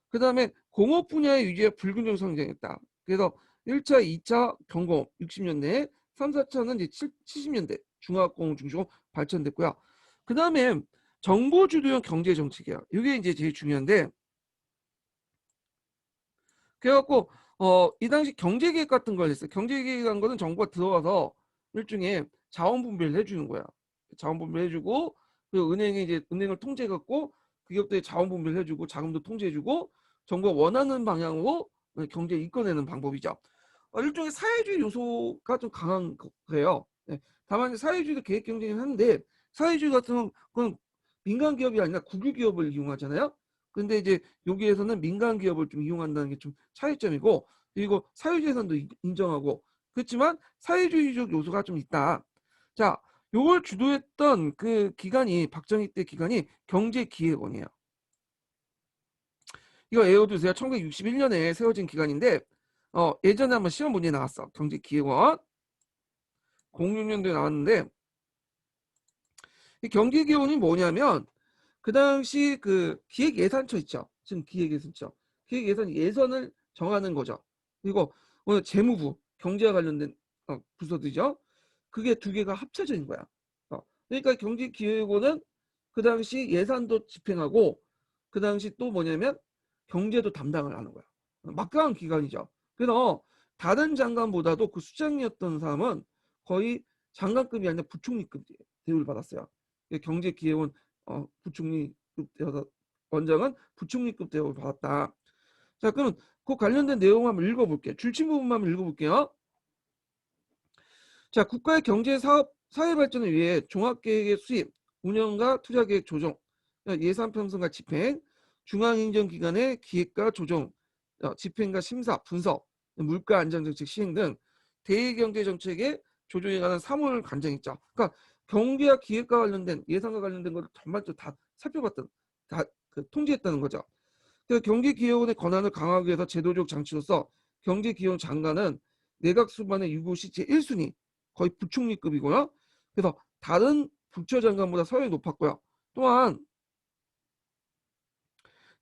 그 다음에 공업 분야의 유지에 불균형 성장했다. 그래서 1차, 2차 경공업 60년대, 3, 4차는 이제 70년대 중화공업 중심으로 발전됐고요. 그 다음에 정보 주도형 경제 정책이에요. 이게 이제 제일 중요한데, 그래갖고 이 당시 경제계획 같은 걸 했어요. 경제계획이라는 거는 정부가 들어와서 일종의 자원 분배를 해주는 거야. 자원 분배 해주고 그 은행이 이제 은행을 통제해갖고 그 기업들이 자원 분배를 해주고 자금도 통제해주고 정부가 원하는 방향으로 경제에 이끌어내는 방법이죠. 일종의 사회주의 요소가 좀 강한 거예요. 네. 다만 사회주의도 계획 경쟁을 하는데 사회주의 같은 건 민간 기업이 아니라 국유 기업을 이용하잖아요. 근데 이제 여기에서는 민간 기업을 좀 이용한다는 게 좀 차이점이고 그리고 사회주의선도 인정하고 그렇지만 사회주의적 요소가 좀 있다. 자, 요걸 주도했던 그 기관이 박정희 때 기관이 경제기획원이에요. 이거 외워두세요. 1961년에 세워진 기관인데 예전에 한번 시험 문제 나왔어. 경제기획원 06년도에 나왔는데 이 경제기획원이 뭐냐면 그 당시 그 기획예산처 있죠. 지금 기획예산처. 예산을 정하는 거죠. 그리고 오늘 재무부, 경제와 관련된 부서들이죠. 그게 두 개가 합쳐진 거야. 그러니까 경제기획원은 그 당시 예산도 집행하고 그 당시 또 뭐냐면 경제도 담당을 하는 거야. 막강한 기관이죠. 그래서 다른 장관보다도 그 수장이었던 사람은 거의 장관급이 아니라 부총리급 대우를 받았어요. 경제기획원 부총리급 되어서 원장은 부총리급 대우를 받았다. 자, 그럼 그 관련된 내용 한번 읽어볼게요. 줄침 부분만 한번 읽어볼게요. 자, 국가의 경제 사업 사회 발전을 위해 종합계획의 수립, 운영과 투자계획 조정, 예산 편성과 집행, 중앙행정기관의 기획과 조정, 집행과 심사, 분석, 물가 안정정책 시행 등 대경제정책의 조정에 관한 사무를 관장했죠. 그러니까 경제와 기획과 관련된 예산과 관련된 것을 전반적으로 다 살펴봤던, 다 통제했다는 거죠. 그래서 경제기획원의 권한을 강화하기 위해서 제도적 장치로서 경제기획원 장관은 내각 수반의 유고시 제1순위, 거의 부총리급이고요. 그래서 다른 부처 장관보다 서열이 높았고요. 또한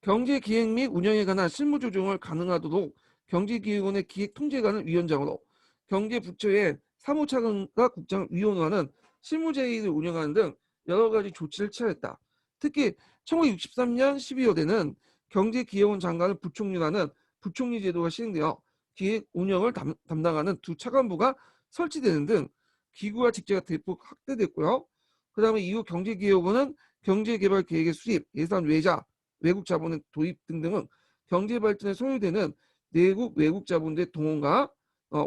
경제기획 및 운영에 관한 실무 조정을 가능하도록 경제기획원의 기획통제관을 위원장으로, 경제부처의 사무차관과 국장 위원화는 실무제의를 운영하는 등 여러 가지 조치를 취하였다. 특히 1963년 12월에는 경제기획원 장관을 부총리라는 부총리 제도가 시행되어 기획 운영을 담당하는 두 차관부가 설치되는 등 기구와 직제가 대폭 확대됐고요. 그 다음에 이후 경제기획원은 경제개발 계획의 수립, 예산 외자, 외국 자본의 도입 등등은 경제 발전에 소요되는 내국 외국 자본의 동원과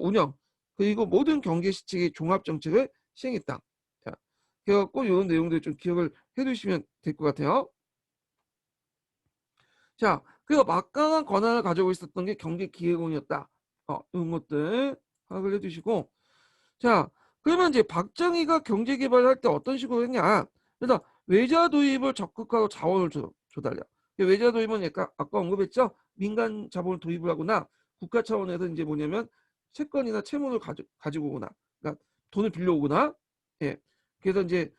운영, 그리고 모든 경제 시책의 종합 정책을 시행했다. 자, 그래갖고 이런 내용들 좀 기억을 해두시면 될 것 같아요. 자, 그래서 막강한 권한을 가지고 있었던 게 경제기획원이었다. 이런 것들 파악을 해두시고, 자, 그러면 이제 박정희가 경제개발을 할 때 어떤 식으로 했냐? 그래서 외자 도입을 적극하고 자원을 줘달려. 외자 도입은 아까 언급했죠? 민간 자본을 도입을 하거나 국가 차원에서 이제 뭐냐면 채권이나 채무를 가지고 오거나, 그러니까 돈을 빌려오거나, 예. 그래서 이제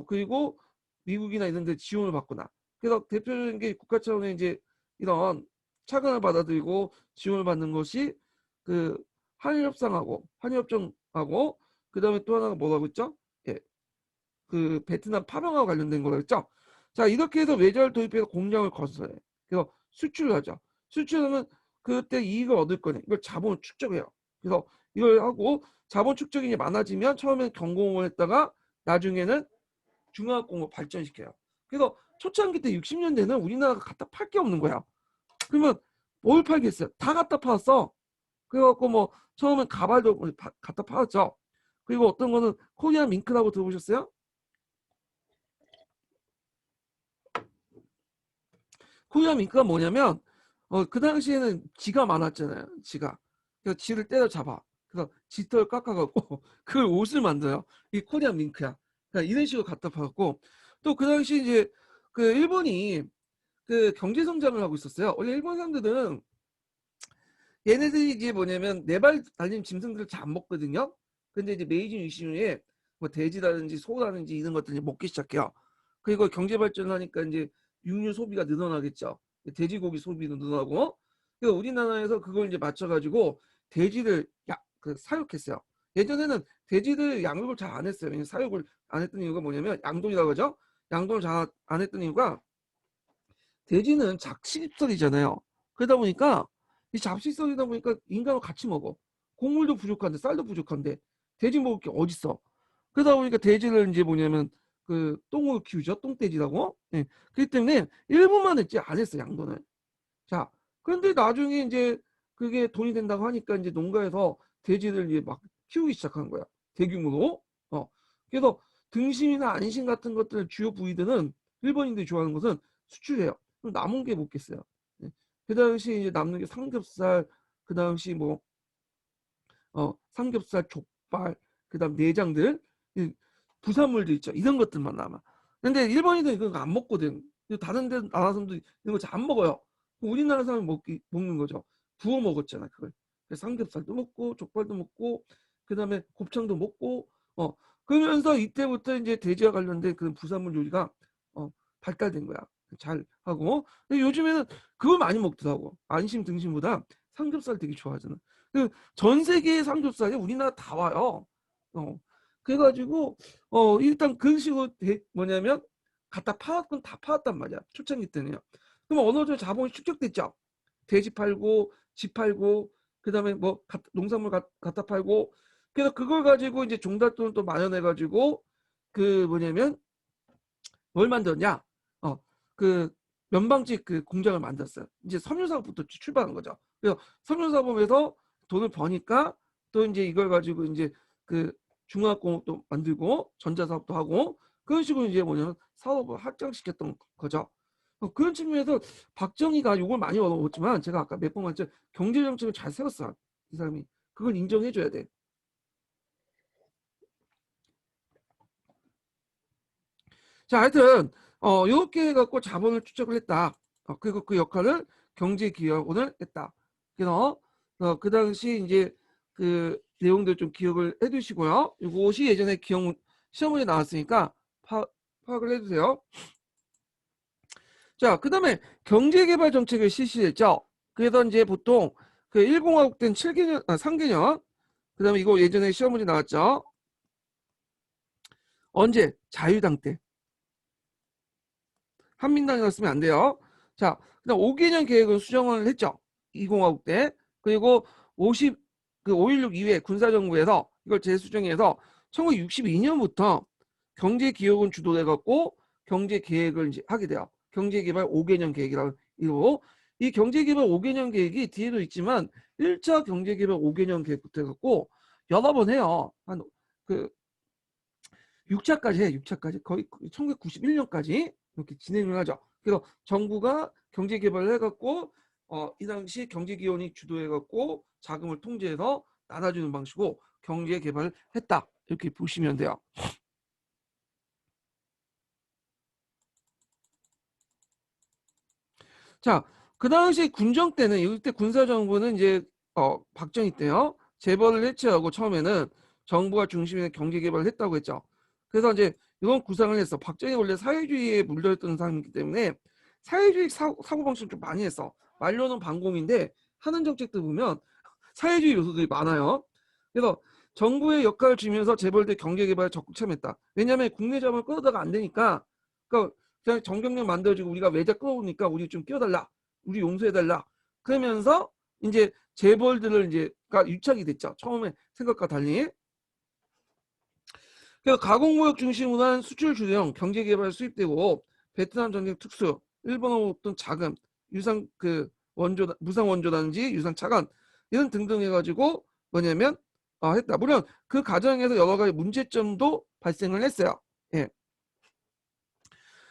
그리고 미국이나 이런 데 지원을 받거나. 그래서 대표적인 게 국가 차원의 이제 이런 차관을 받아들이고 지원을 받는 것이 그 한일협정하고 그다음에 또 하나가 뭐라고 했죠? 예. 그 베트남 파병하고 관련된 거라고 했죠. 자, 이렇게 해서 외자를 도입해서 공장을 건설해. 그래서 수출을 하죠. 수출하면 그때 이익을 얻을 거네. 이걸 자본을 축적해요. 그래서 이걸 하고 자본 축적이 많아지면 처음에는 경공을 했다가 나중에는 중화학공업 발전시켜요. 그래서 초창기 때 60년대는 우리나라가 갖다 팔 게 없는 거야. 그러면 뭘 팔겠어요? 다 갖다 팔았어. 그래갖고 뭐 처음엔 가발도 갖다 팔았죠. 그리고 어떤 거는 코리안 밍크라고 들어보셨어요? 코리안 밍크가 뭐냐면 그 당시에는 쥐가 많았잖아요. 쥐가. 그래서 쥐를 때려잡아. 그래서 쥐털 깎아갖고 그걸 옷을 만들어요. 이 코리안 밍크야. 그러니까 이런 식으로 갖다 팔았고 또 그 당시 이제 그 일본이 그 경제 성장을 하고 있었어요. 원래 일본 사람들은 얘네들이 이제 뭐냐면 네 발 달린 짐승들을 잘 안 먹거든요. 근데 이제 메이지 유신후에 뭐 돼지라든지 소라든지 이런 것들이 먹기 시작해요. 그리고 경제 발전을 하니까 이제 육류 소비가 늘어나겠죠. 돼지고기 소비도 늘어나고. 그래서 우리나라에서 그걸 이제 맞춰가지고 돼지를 사육했어요. 예전에는 돼지를 양육을 잘 안 했어요. 사육을 안 했던 이유가 뭐냐면 양돈이라고 하죠. 양돈을 잘 안 했던 이유가 돼지는 잡식성이잖아요. 그러다 보니까 이 잡식성이다 보니까 인간과 같이 먹어. 곡물도 부족한데 쌀도 부족한데 돼지 먹을 게 어딨어. 그러다 보니까 돼지를 이제 뭐냐면 그 똥을 키우죠. 똥돼지라고. 예. 그렇기 때문에 일부만 했지 안 했어 양돈을. 자, 그런데 나중에 이제 그게 돈이 된다고 하니까 이제 농가에서 돼지를 이제 막 키우기 시작한 거야. 대규모로. 그래서 등심이나 안심 같은 것들 주요 부위들은 일본인들이 좋아하는 것은 수출해요. 그럼 남은 게 먹겠어요. 네. 그 당시 이제 남는 게 삼겹살, 그 당시 뭐 삼겹살, 족발, 그다음 내장들, 부산물도 있죠. 이런 것들만 남아. 근데 일본인들은 이거 안 먹거든. 다른 데 나라 사람들 이런 거 잘 안 먹어요. 우리나라 사람이 먹는 거죠. 구워 먹었잖아, 그걸. 그래서 삼겹살도 먹고, 족발도 먹고, 그다음에 곱창도 먹고, 그러면서 이때부터 이제 돼지와 관련된 그런 부산물 요리가 발달된 거야. 잘 하고. 근데 요즘에는 그걸 많이 먹더라고. 안심 등심보다 삼겹살 되게 좋아하잖아. 전 세계의 삼겹살이 우리나라 다 와요. 그래가지고 일단 그런 식으로 뭐냐면 갖다 팔았건 다 팔았단 말이야. 초창기 때는요. 그럼 어느 정도 자본이 축적됐죠. 돼지 팔고 집 팔고 그다음에 뭐 농산물 갖다 팔고 그래서 그걸 가지고 이제 종잣돈을 또 마련해가지고 그 뭐냐면 뭘 만들었냐? 그 면방직 그 공장을 만들었어요. 이제 섬유사업부터 출발한 거죠. 그래서 섬유사업에서 돈을 버니까 또 이제 이걸 가지고 이제 그 중화학공업도 만들고 전자사업도 하고 그런 식으로 이제 뭐냐면 사업을 확장시켰던 거죠. 그런 측면에서 박정희가 욕을 많이 얻었지만 제가 아까 몇 번 말했죠. 경제정책을 잘 세웠어. 이 사람이. 그걸 인정해줘야 돼. 자, 하여튼 이렇게 해갖고 자본을 축적을 했다. 그리고 그 역할을 경제기업원을 했다. 그래서 그 당시 이제 그 내용들 좀 기억을 해두시고요. 이것이 예전에 기억 시험문에 나왔으니까 파악을 해주세요. 자, 그다음에 경제개발 정책을 실시했죠. 그래서 이제 보통 그 1공화국 때는 7개년, 3개년. 그다음에 이거 예전에 시험문에 나왔죠. 언제? 자유당 때. 한민당이 났으면 안 돼요. 자, 그다음 5개년 계획을 수정을 했죠. 20화국 때. 그리고 5.16 이후에 군사정부에서 이걸 재수정해서 1962년부터 경제기획은 주도돼 갖고 경제계획을 이제 하게 돼요. 경제개발 5개년 계획이라고 이러고 이 경제개발 5개년 계획이 뒤에도 있지만 1차 경제개발 5개년 계획부터 해갖고 여러 번 해요. 한 그 6차까지 해. 6차까지 거의 1991년까지 이렇게 진행을 하죠. 그래서 정부가 경제개발을 해갖고 이 당시 경제기원이 주도해갖고 자금을 통제해서 나눠주는 방식으로 경제개발을 했다. 이렇게 보시면 돼요. 자, 그 당시 군정 때는 이때 군사정부는 이제 박정희 때요. 재벌을 해체하고 처음에는 정부가 중심의 경제개발을 했다고 했죠. 그래서 이제 이런 구상을 했어. 박정희 원래 사회주의에 물들었던 사람이기 때문에 사회주의 사고방식을 좀 많이 했어. 말로는 반공인데 하는 정책들 보면 사회주의 요소들이 많아요. 그래서 정부의 역할을 주면서 재벌들 경제개발에 적극 참여했다. 왜냐하면 국내 자본을 끌어다가 안 되니까 그러니까 그냥 정경련 만들어주고 우리가 외자 끌어오니까 우리 좀 끼워달라. 우리 용서해달라. 그러면서 이제 재벌들을 이제가 유착이 됐죠. 처음에 생각과 달리. 그래서 가공무역 중심으로 한 수출 주도형 경제개발 수입되고 베트남 전쟁 특수, 일본어 어떤 자금, 유상 그 원조 무상 원조단지, 유상 차관 이런 등등 해가지고 뭐냐면 했다. 물론 그 과정에서 여러 가지 문제점도 발생을 했어요. 예.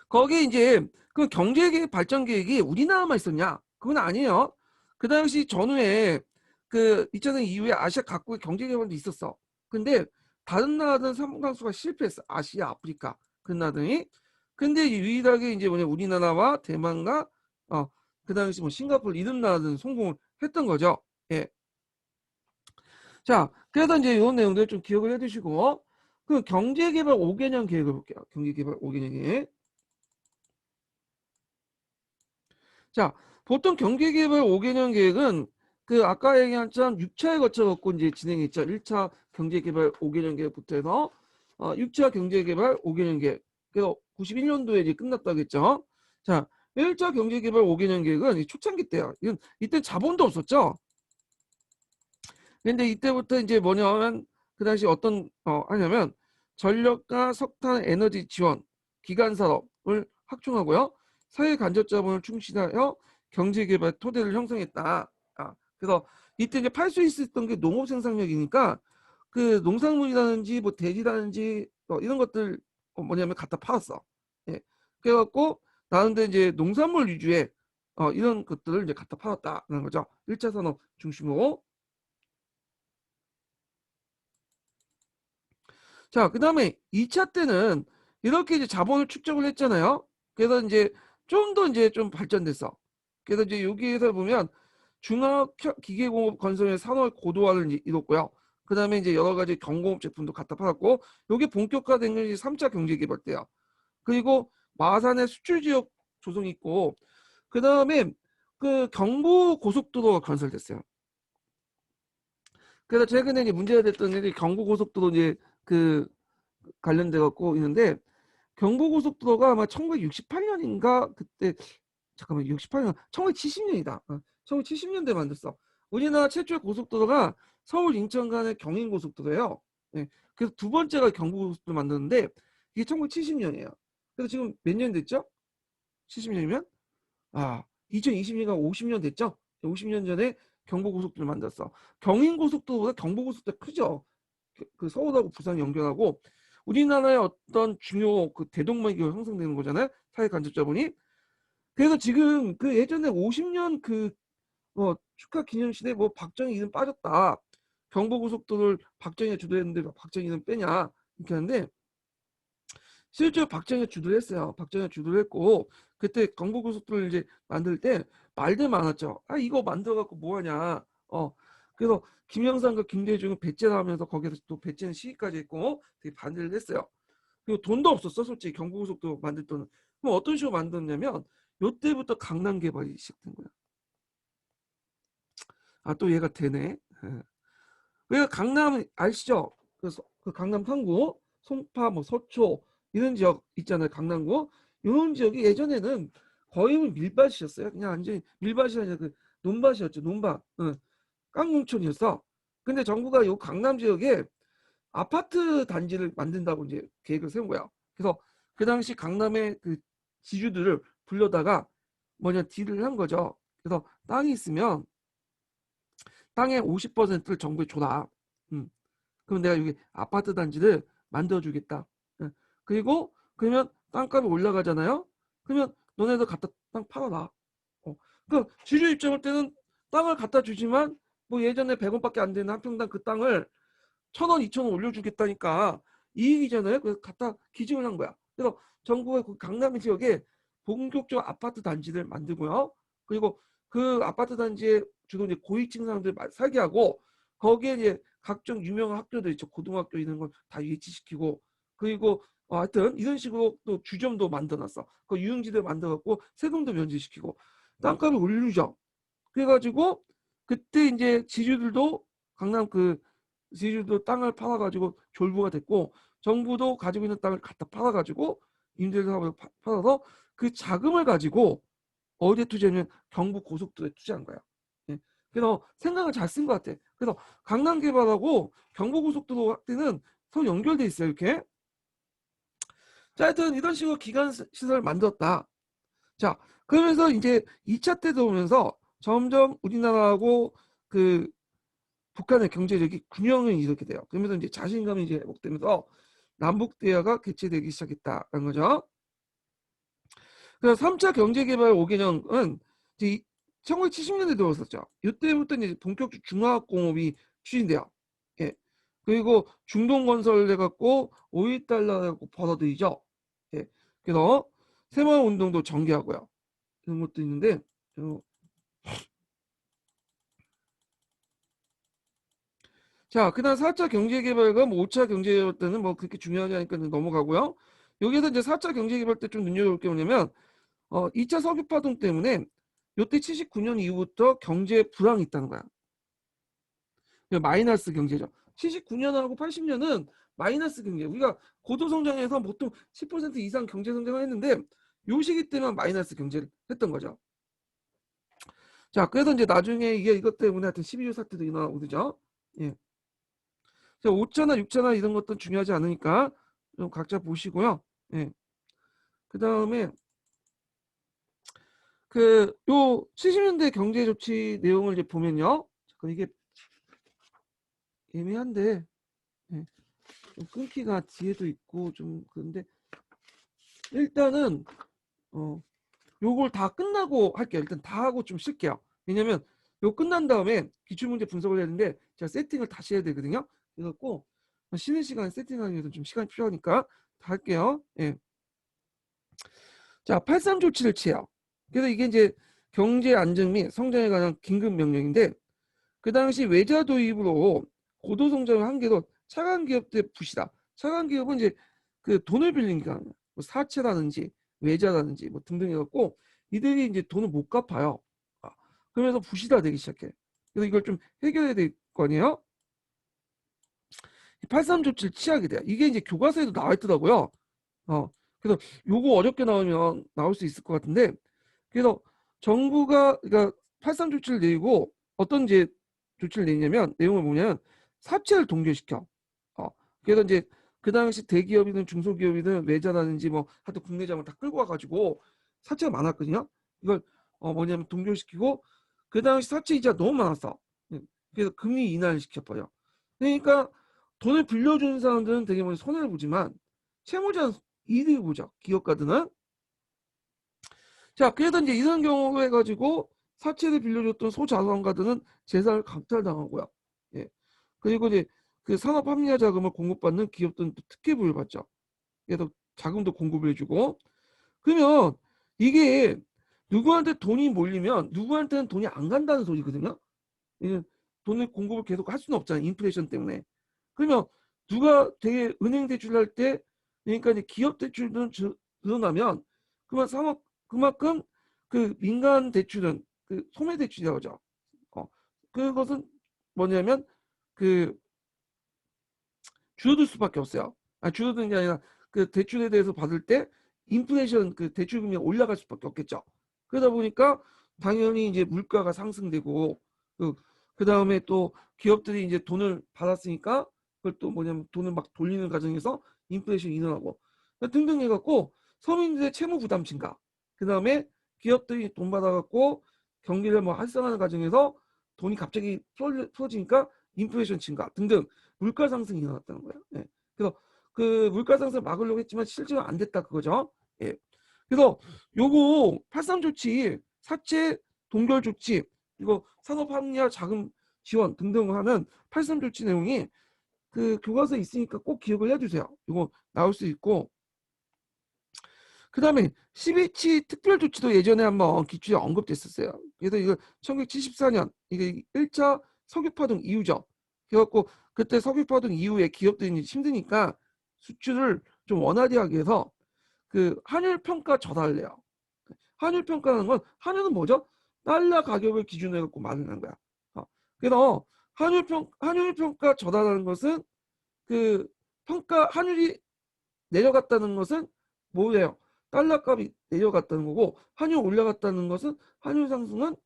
거기 이제 그 경제계획 발전 계획이 우리나라만 있었냐? 그건 아니에요. 그 당시 전후에 그 2000년 이후에 아시아 각국의 경제개발도 있었어. 근데 다른 나라들은 상당수가 실패했어. 아시아, 아프리카 그런 나라들이. 근데 유일하게 이제 뭐냐 우리나라와 대만과 그 당시 뭐 싱가포르 이런 나라들은 성공을 했던 거죠. 예. 자, 그래서 이제 이런 내용들 좀 기억을 해두시고 그 경제개발 5개년 계획을 볼게요. 경제개발 5개년 계획. 자, 보통 경제개발 5개년 계획은 그 아까 얘기한 참 6차에 거쳐 갖고 이제 진행했죠. 1차 경제개발 5개년 계획부터 해서 6차 경제개발 5개년 계획. 그래서 91년도에 이제 끝났다고 했죠. 자, 1차 경제개발 5개년 계획은 초창기 때야. 이때 자본도 없었죠. 근데 이때부터 이제 뭐냐면 그 당시 어떤 하냐면 전력과 석탄 에너지 지원 기간 산업을 확충하고요. 사회 간접 자본을 충실하여 경제 개발 토대를 형성했다. 그래서 이때 이제 팔 수 있었던 게 농업 생산력이니까 그 농산물이라든지 뭐 대지라든지 이런 것들 뭐냐면 갖다 팔았어. 예. 그래갖고 나는데 이제 농산물 위주의 이런 것들을 이제 갖다 팔았다는 거죠. 1차 산업 중심으로. 자, 그 다음에 2차 때는 이렇게 이제 자본을 축적을 했잖아요. 그래서 이제 좀 더 이제 좀 발전됐어. 그래서 이제 여기에서 보면 중화학 기계공업 건설의 산업 고도화를 이제 이뤘고요. 그 다음에 이제 여러 가지 경공업 제품도 갖다 팔았고, 요게 본격화된 게 3차 경제개발 때요. 그리고 마산의 수출 지역 조성이 있고, 그 다음에 그 경부 고속도로가 건설됐어요. 그래서 최근에 이제 문제가 됐던 게 경부 고속도로 이제 그 관련돼 갖고 있는데 경부고속도로가 아마 1968년인가 그때 잠깐만 68년 1970년이다. 1970년대 만들었어. 우리나라 최초의 고속도로가 서울 인천 간의 경인고속도로예요. 네. 그래서 두 번째가 경부고속도로 만드는데 이게 1970년이에요. 그래서 지금 몇 년 됐죠? 70년이면 아, 2020년가 50년 됐죠? 50년 전에 경부고속도로 만들었어. 경인고속도로보다 경부고속도가 크죠? 그 서울하고 부산 연결하고 우리나라의 어떤 중요 그 대동맥이 형성되는 거잖아요. 사회 간접자본이. 그래서 지금 그 예전에 50년 그 축하 기념식에 뭐 박정희 이름 빠졌다. 경부고속도로를 박정희가 주도했는데 박정희는 빼냐 이렇게 하는데 실제로 박정희가 주도를 했어요. 박정희가 주도를 했고 그때 경부고속도로를 이제 만들 때 말들 많았죠. 아 이거 만들어갖고 뭐하냐. 그래서 김영삼과 김대중은 배째를 하면서 거기서 또 배째는 시위까지 했고 되게 반대를 했어요. 그리고 돈도 없었어 솔직히 경부고속도로 만들 돈은. 그럼 어떤 식으로 만들었냐면 요때부터 강남 개발이 시작된 거야. 아 또 얘가 되네. 왜 강남 아시죠? 그 강남 상구, 송파, 뭐 서초 이런 지역 있잖아요. 강남구 이런 지역이 예전에는 거의 밀밭이었어요. 그냥 완전히 밀밭이 아니라 그 논밭이었죠. 논밭, 깡공촌이었어. 근데 정부가 요 강남 지역에 아파트 단지를 만든다고 이제 계획을 세운 거야. 그래서 그 당시 강남의 그 지주들을 불러다가 뭐냐 딜을 한 거죠. 그래서 땅이 있으면 땅의 50%를 정부에 줘라. 그럼 내가 여기 아파트 단지를 만들어주겠다. 그리고 그러면 땅값이 올라가잖아요. 그러면 너네들 갖다 땅 팔아라. 그 지주 입장할 때는 땅을 갖다 주지만 뭐 예전에 100원밖에 안 되는 한 평당 그 땅을 1,000원, 2,000원 올려주겠다니까 이익이잖아요. 그래서 갖다 기증을 한 거야. 그래서 정부가 그 강남 지역에 본격적 아파트 단지를 만들고요. 그리고 그 아파트 단지에 주로 이제 고위층 사람들 살게 하고 거기에 이제 각종 유명한 학교들 있죠. 고등학교 이런 걸 다 유치시키고 그리고 하여튼 이런 식으로 또 주점도 만들어놨어. 그 유흥지들 만들어갖고 세금도 면제시키고 땅값을 올리죠. 그래가지고 그때 이제 지주들도 강남 그 지주도 땅을 팔아가지고 졸부가 됐고 정부도 가지고 있는 땅을 갖다 팔아가지고 임대사업을 팔아서 그 자금을 가지고 어디에 투자하면 경부 고속도로에 투자한 거야. 예. 그래서 생각을 잘 쓴 것 같아. 그래서 강남 개발하고 경부 고속도로 확대는 서로 연결돼 있어요. 이렇게. 자, 하여튼 이런 식으로 기반 시설을 만들었다. 자, 그러면서 이제 2차 때 들어오면서 점점 우리나라하고 그 북한의 경제력이 균형을 이루게 돼요. 그러면서 이제 자신감이 이제 회복되면서 남북 대화가 개최되기 시작했다는 거죠. 그래서 3차 경제개발 5개년은 이제 1970년대 들어왔었죠. 이때부터 이제 본격적 중화학공업이 추진돼요. 예. 그리고 중동 건설 해갖고 5.1달러 해갖고 벌어들이죠. 예. 그래서 새마을 운동도 전개하고요. 이런 것도 있는데 자, 그다음 4차 경제개발과 뭐 5차 경제개발 때는 뭐 그렇게 중요하지 않으니까 넘어가고요. 여기에서 이제 4차 경제개발 때 좀 눈여겨볼 게 뭐냐면 2차 석유 파동 때문에 요때 79년 이후부터 경제 불황이 있다는 거야. 마이너스 경제죠. 79년하고 80년은 마이너스 경제. 우리가 고도 성장해서 보통 10% 이상 경제 성장을 했는데 요 시기 때만 마이너스 경제를 했던 거죠. 자, 그래서 이제 나중에 이게 이것 때문에 하여튼 12조 사태도 일어나고 그러죠. 예. 자, 5차나 6차나 이런 것도 중요하지 않으니까 좀 각자 보시고요. 예. 그 다음에 그 요 70년대 경제 조치 내용을 이제 보면요. 잠깐 이게 애매한데 예. 좀 끊기가 뒤에도 있고 좀 그런데 일단은 요걸 다 끝나고 할게요. 일단 다 하고 좀 쉴게요. 왜냐면 요 끝난 다음에 기출문제 분석을 해야 되는데 제가 세팅을 다시 해야 되거든요. 그래갖고 쉬는 시간에 세팅하기 위해서 좀 시간이 필요하니까 다 할게요. 예. 자, 83 조치를 취해요. 그래서 이게 이제 경제 안정 및 성장에 관한 긴급 명령인데 그 당시 외자 도입으로 고도 성장을 한계로 차관 기업들 부시다. 차관 기업은 이제 그 돈을 빌리니까 뭐 사채라든지 외자라든지 뭐 등등 해갖고 이들이 이제 돈을 못 갚아요. 그러면서 부시다 되기 시작해. 그래서 이걸 좀 해결해야 될 거 아니에요? 83 조치를 취하게 돼요. 이게 이제 교과서에도 나와 있더라고요. 그래서 요거 어렵게 나오면 나올 수 있을 것 같은데 그래서 정부가 그러니까 83 조치를 내리고 어떤 이제 조치를 내냐면 내용을 보면 사채를 동결시켜. 그래서 이제 그 당시 대기업이든 중소기업이든 외자라든지 뭐 하여튼 국내 자본 다 끌고 와가지고 사채가 많았거든요. 이걸 뭐냐면 동결시키고 그 당시 사채 이자 너무 많았어. 그래서 금리 인하를 시켜버려. 그러니까 돈을 빌려주는 사람들은 되게 많이 손해를 보지만 채무자는 이득을 보죠. 기업가들은. 자, 그래서 이제 이런 경우 해가지고 사채를 빌려줬던 소자산가들은 재산을 강탈당하고요. 예. 그리고 이제 그 산업 합리화 자금을 공급받는 기업들은 또 특혜부를 받죠. 그래서 자금도 공급을 해주고. 그러면 이게 누구한테 돈이 몰리면 누구한테는 돈이 안 간다는 소리거든요. 이게 돈을 공급을 계속 할 수는 없잖아요. 인플레이션 때문에. 그러면 누가 되게 은행 대출할 때 그러니까 이제 기업 대출은 늘어나면 그만큼 그 민간 대출은 그 소매 대출이라고 하죠. 그것은 뭐냐면 그 줄어들 수밖에 없어요. 줄어드는 게 아니라 그 대출에 대해서 받을 때 인플레이션 그 대출금리 올라갈 수밖에 없겠죠. 그러다 보니까 당연히 이제 물가가 상승되고 그 다음에 또 기업들이 이제 돈을 받았으니까 그걸 또 뭐냐면 돈을 막 돌리는 과정에서 인플레이션이 일어나고 등등 해갖고 서민들의 채무 부담 증가. 그 다음에 기업들이 돈 받아갖고 경기를 뭐 활성화하는 과정에서 돈이 갑자기 풀어지니까 인플레이션 증가 등등 물가 상승이 일어났다는 거예요. 예. 그래서 그 물가 상승을 막으려고 했지만 실제로 안 됐다 그거죠. 예. 그래서 요거 83 조치, 사채 동결 조치, 이거 산업 합리화 자금 지원 등등 하는 83 조치 내용이 그 교과서에 있으니까 꼭 기억을 해주세요. 이거 나올 수 있고. 그 다음에 12치 특별조치도 예전에 한번 기출에 언급됐었어요. 그래서 이거 1974년 이게 1차 석유파동 이후죠. 그래갖고 그때 석유파동 이후에 기업들이 힘드니까 수출을 좀 원활하게 해서 그 환율 평가 저달래요. 환율 평가하는 건 환율은 뭐죠? 달러 가격을 기준으로 해갖고 말하는 거야. 그래서 환율 평가 저달하는 것은 그 평가 환율이 내려갔다는 것은 뭐예요? 달러 값이 내려갔다는 거고 환율 올라갔다는 것은 환율 상승은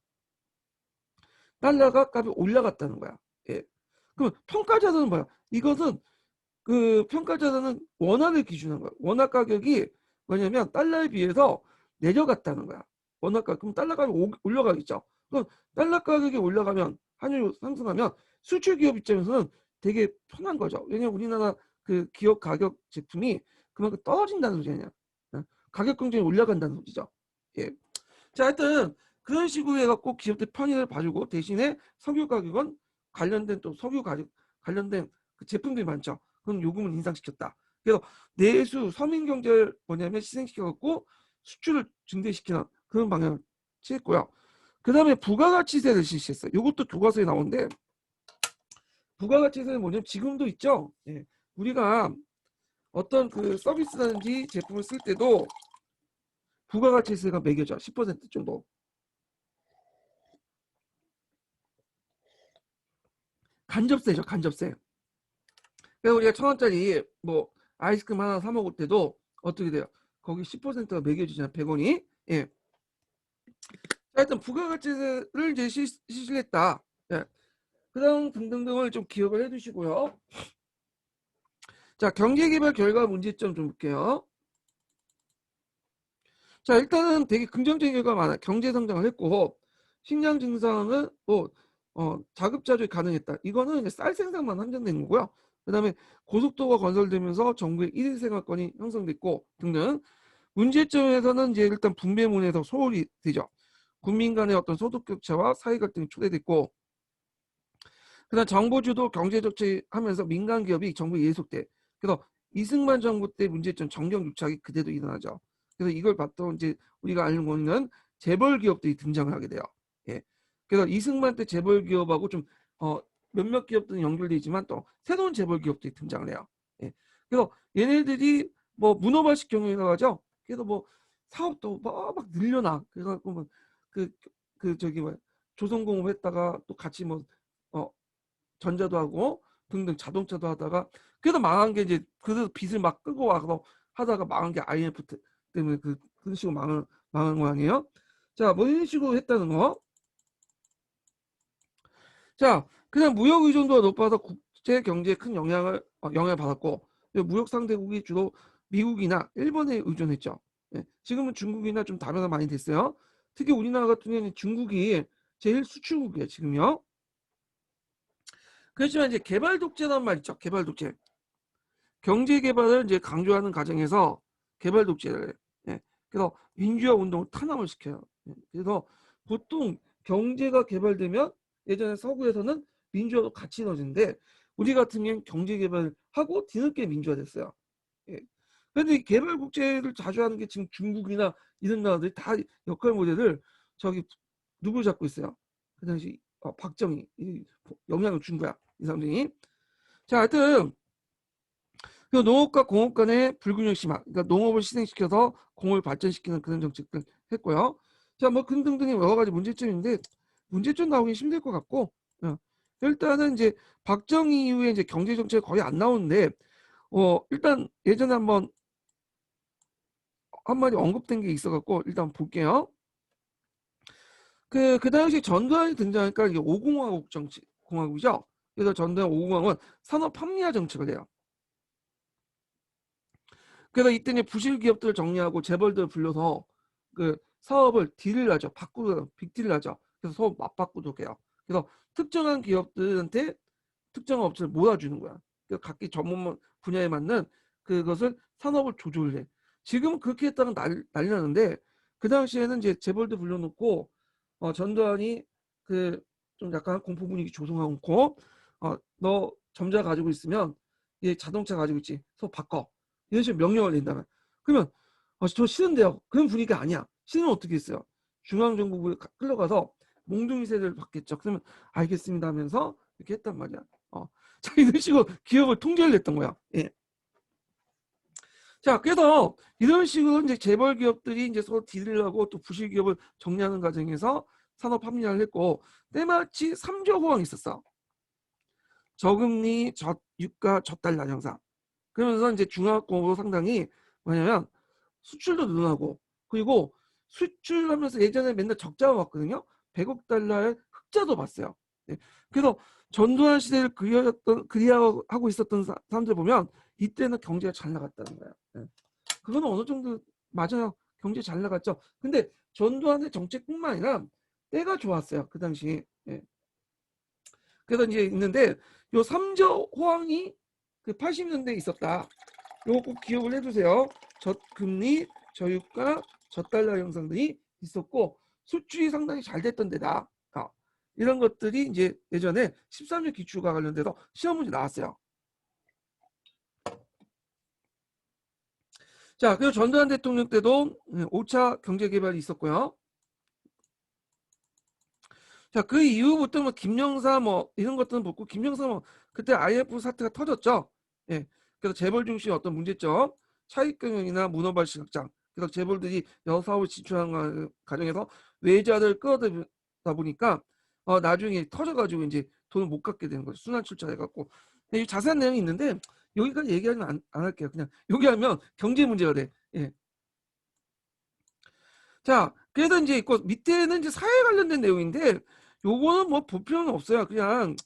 달러가 값이 올라갔다는 거야. 예. 그럼 평가자들은 뭐야? 이것은 그 평가자들은 원화를 기준한 거야. 원화 가격이 뭐냐면 달러에 비해서 내려갔다는 거야. 원화 가격 그럼 달러 가격이 올라가겠죠. 그럼 달러 가격이 올라가면 환율이 상승하면 수출 기업 입장에서는 되게 편한 거죠. 왜냐면 우리나라 그 기업 가격 제품이 그만큼 떨어진다는 소리 아니야. 가격 경쟁이 올라간다는 소리죠. 예. 자, 하여튼 그런 식으로 해갖고 기업들 편의를 봐주고 대신에 석유 가격은 관련된 또 석유 가격 관련된 그 제품들이 많죠. 그럼 요금을 인상시켰다. 그래서 내수 서민 경제를 뭐냐면 희생시켜갖고 수출을 증대시키는 그런 방향을 취했고요. 그 다음에 부가가치세를 실시했어요. 이것도 교과서에 나오는데 부가가치세는 뭐냐면 지금도 있죠. 예. 우리가 어떤 그 서비스라든지 제품을 쓸 때도 부가가치세가 매겨져 10% 정도. 간접세죠, 간접세. 그래서 우리가 1,000원짜리 뭐 아이스크림 하나 사 먹을 때도 어떻게 돼요? 거기 10%가 매겨지잖아요, 100원이. 예. 하여튼 부가가치세를 이제 실시했다. 예. 그다음 등등등을 좀 기억을 해두시고요. 자, 경제개발 결과 문제점 좀 볼게요. 자, 일단은 되게 긍정적인 결과가 많아요. 경제 성장을 했고 식량 증상은 뭐 자급자족이 가능했다. 이거는 이제 쌀 생산만 한정된 거고요. 그다음에 고속도로가 건설되면서 정부의 1일 생활권이 형성됐고 등등. 문제점에서는 이제 일단 분배문에서 소홀히 되죠. 국민 간의 어떤 소득 격차와 사회 갈등이 초래됐고, 그다음 정부 주도 경제 정책하면서 민간 기업이 정부에 예속돼. 그래서 이승만 정부 때 문제점 정경 유착이 그대로 일어나죠. 그래서 이걸 봤던 이제 우리가 알고 있는 재벌 기업들이 등장을 하게 돼요. 예. 그래서 이승만 때 재벌 기업하고 좀 몇몇 기업들은 연결돼 있지만 또 새로운 재벌 기업들이 등장을 해요. 예. 그래서 얘네들이 뭐 문어발식 경영이라고 하죠. 그래서 뭐 사업도 막 늘려놔. 그래서 그 저기 뭐 조선공업 했다가 또 같이 뭐 전자도 하고 등등 자동차도 하다가 그래도 망한 게 이제 그래서 빚을 막 끌고 와서 하다가 망한 게 IMF 때문에 그런 식으로 망한 거 아니에요? 자, 뭐 이런 식으로 했다는 거. 자, 그냥 무역 의존도가 높아서 국제 경제에 큰 영향을 받았고 무역 상대국이 주로 미국이나 일본에 의존했죠. 예, 지금은 중국이나 좀 다변화 많이 됐어요. 특히 우리나라 같은 경우는 중국이 제일 수출국이에요, 지금요. 그렇지만 이제 개발 독재란 말 있죠. 개발 독재. 경제 개발을 이제 강조하는 과정에서 개발 독재를 해요. 예. 그래서 민주화 운동을 탄압을 시켜요. 예. 그래서 보통 경제가 개발되면 예전에 서구에서는 민주화도 같이 이루어지는데 우리 같은 경우는 경제 개발을 하고 뒤늦게 민주화됐어요. 예. 그런데 이 개발 국제를 자주 하는 게 지금 중국이나 이런 나라들이 다 역할 모델을 저기 누구 잡고 있어요. 그 당시 박정희 영향을 준 거야. 이 사람들이. 자, 하여튼 그 농업과 공업 간의 불균형 심화, 그러니까 농업을 희생시켜서 공업을 발전시키는 그런 정책들 했고요. 자, 뭐 등등등의 여러 가지 문제점인데 문제점 나오기 힘들 것 같고, 일단은 이제 박정희 이후에 이제 경제 정책 거의 안 나오는데, 일단 예전에 한마디 언급된 게 있어갖고 일단 볼게요. 그 당시 전두환이 등장하니까 이게 5공화국 정치 공화국이죠. 그래서 전두환 5공화국은 산업 합리화 정책을 해요. 그래서 이때 이제 부실 기업들을 정리하고 재벌들을 불러서 그 사업을 딜을 하죠. 빅딜을 하죠. 그래서 서로 맞바꾸도록 해요. 그래서 특정한 기업들한테 특정한 업체를 몰아주는 거야. 그래서 각기 전문 분야에 맞는 그것을 산업을 조절해. 지금은 그렇게 했다는 난리 나는데 그 당시에는 이제 재벌들 불러놓고 전두환이 그 좀 약간 공포 분위기 조성하고 너 점자 가지고 있으면 얘 자동차 가지고 있지. 서로 바꿔. 이런 식으로 명령을 낸다면 그러면 저 싫은데요. 그런 분위기가 아니야. 싫으면 어떻게 했어요? 중앙정부에 끌려가서 몽둥이 세례를 받겠죠. 그러면 알겠습니다 하면서 이렇게 했단 말이야. 자, 이런 식으로 기업을 통제를 했던 거야. 예. 자, 그래서 이런 식으로 이제 재벌 기업들이 이제 서로 딜을 하고 또 부실 기업을 정리하는 과정에서 산업 합리화를 했고 때마치 3조 호황이 있었어. 저금리, 저유가, 저달러 형상. 그러면서 이제 중화공업으로 상당히 뭐냐면 수출도 늘어나고 그리고 수출하면서 예전에 맨날 적자가 왔거든요. 100억 달러의 흑자도 봤어요. 네. 그래서 전두환 시대를 그리하고 있었던 사람들 보면 이때는 경제가 잘 나갔다는 거야. 네. 그거는 어느 정도 맞아요. 경제 잘 나갔죠. 근데 전두환의 정책뿐만 아니라 때가 좋았어요. 그 당시. 예. 그래서 이제 있는데 요 3조 호황이 그 80년대에 있었다. 요거 꼭 기억을 해두세요. 저금리, 저유가, 저달러 형상들이 있었고 수출이 상당히 잘 됐던 데다. 이런 것들이 이제 예전에 13조 기출과 관련돼서 시험 문제 나왔어요. 자, 그리고 전두환 대통령 때도 5차 경제개발이 있었고요. 자, 그 이후부터 뭐 김영사 뭐 이런 것들은 beaucoup 김영사 뭐 그때 IMF 사태가 터졌죠. 예. 그래서 재벌 중심 어떤 문제점, 차익 경영이나 문어발 시각장. 그래서 재벌들이 여사업을 진출하는 과정에서 외자를 끌어들다 보니까 나중에 터져가지고 이제 돈을 못 갚게 되는 거죠. 순환 출자해갖고. 이 자세한 내용이 있는데 여기까지 얘기하면 안 할게요. 그냥 여기 하면 경제 문제가 돼. 예. 자, 그래서 이제 있고 밑에는 이제 사회 관련된 내용인데 요거는 뭐 볼 필요는 없어요. 그냥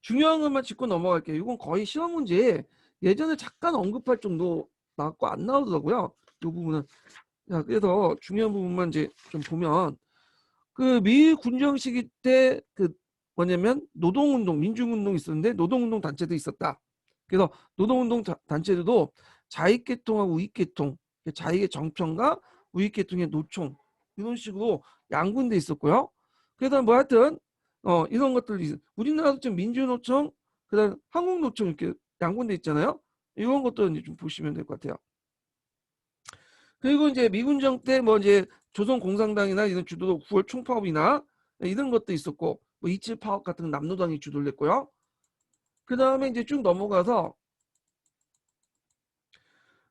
중요한 것만 짚고 넘어갈게요. 이건 거의 시험 문제 예전에 잠깐 언급할 정도 나왔고 안 나오더라고요. 요 부분은. 자, 그래서 중요한 부분만 이제 좀 보면 그 미 군정 시기 때 그 뭐냐면 노동운동, 민중운동 있었는데 노동운동 단체도 있었다. 그래서 노동운동 단체들도 자익계통하고 우익계통, 자익의 정평과 우익계통의 노총 이런 식으로 양분돼 있었고요. 그래서 뭐 하여튼 이런 것들이 우리나라도 지금 민주노총, 그다음 한국노총 이렇게 양분돼 있잖아요. 이런 것도 이제 좀 보시면 될 것 같아요. 그리고 이제 미군정 때 뭐 이제 조선공산당이나 이런 주도도 9월 총파업이나 이런 것도 있었고 뭐 이칠 파업 같은 남노당이 주도를 했고요. 그 다음에 이제 쭉 넘어가서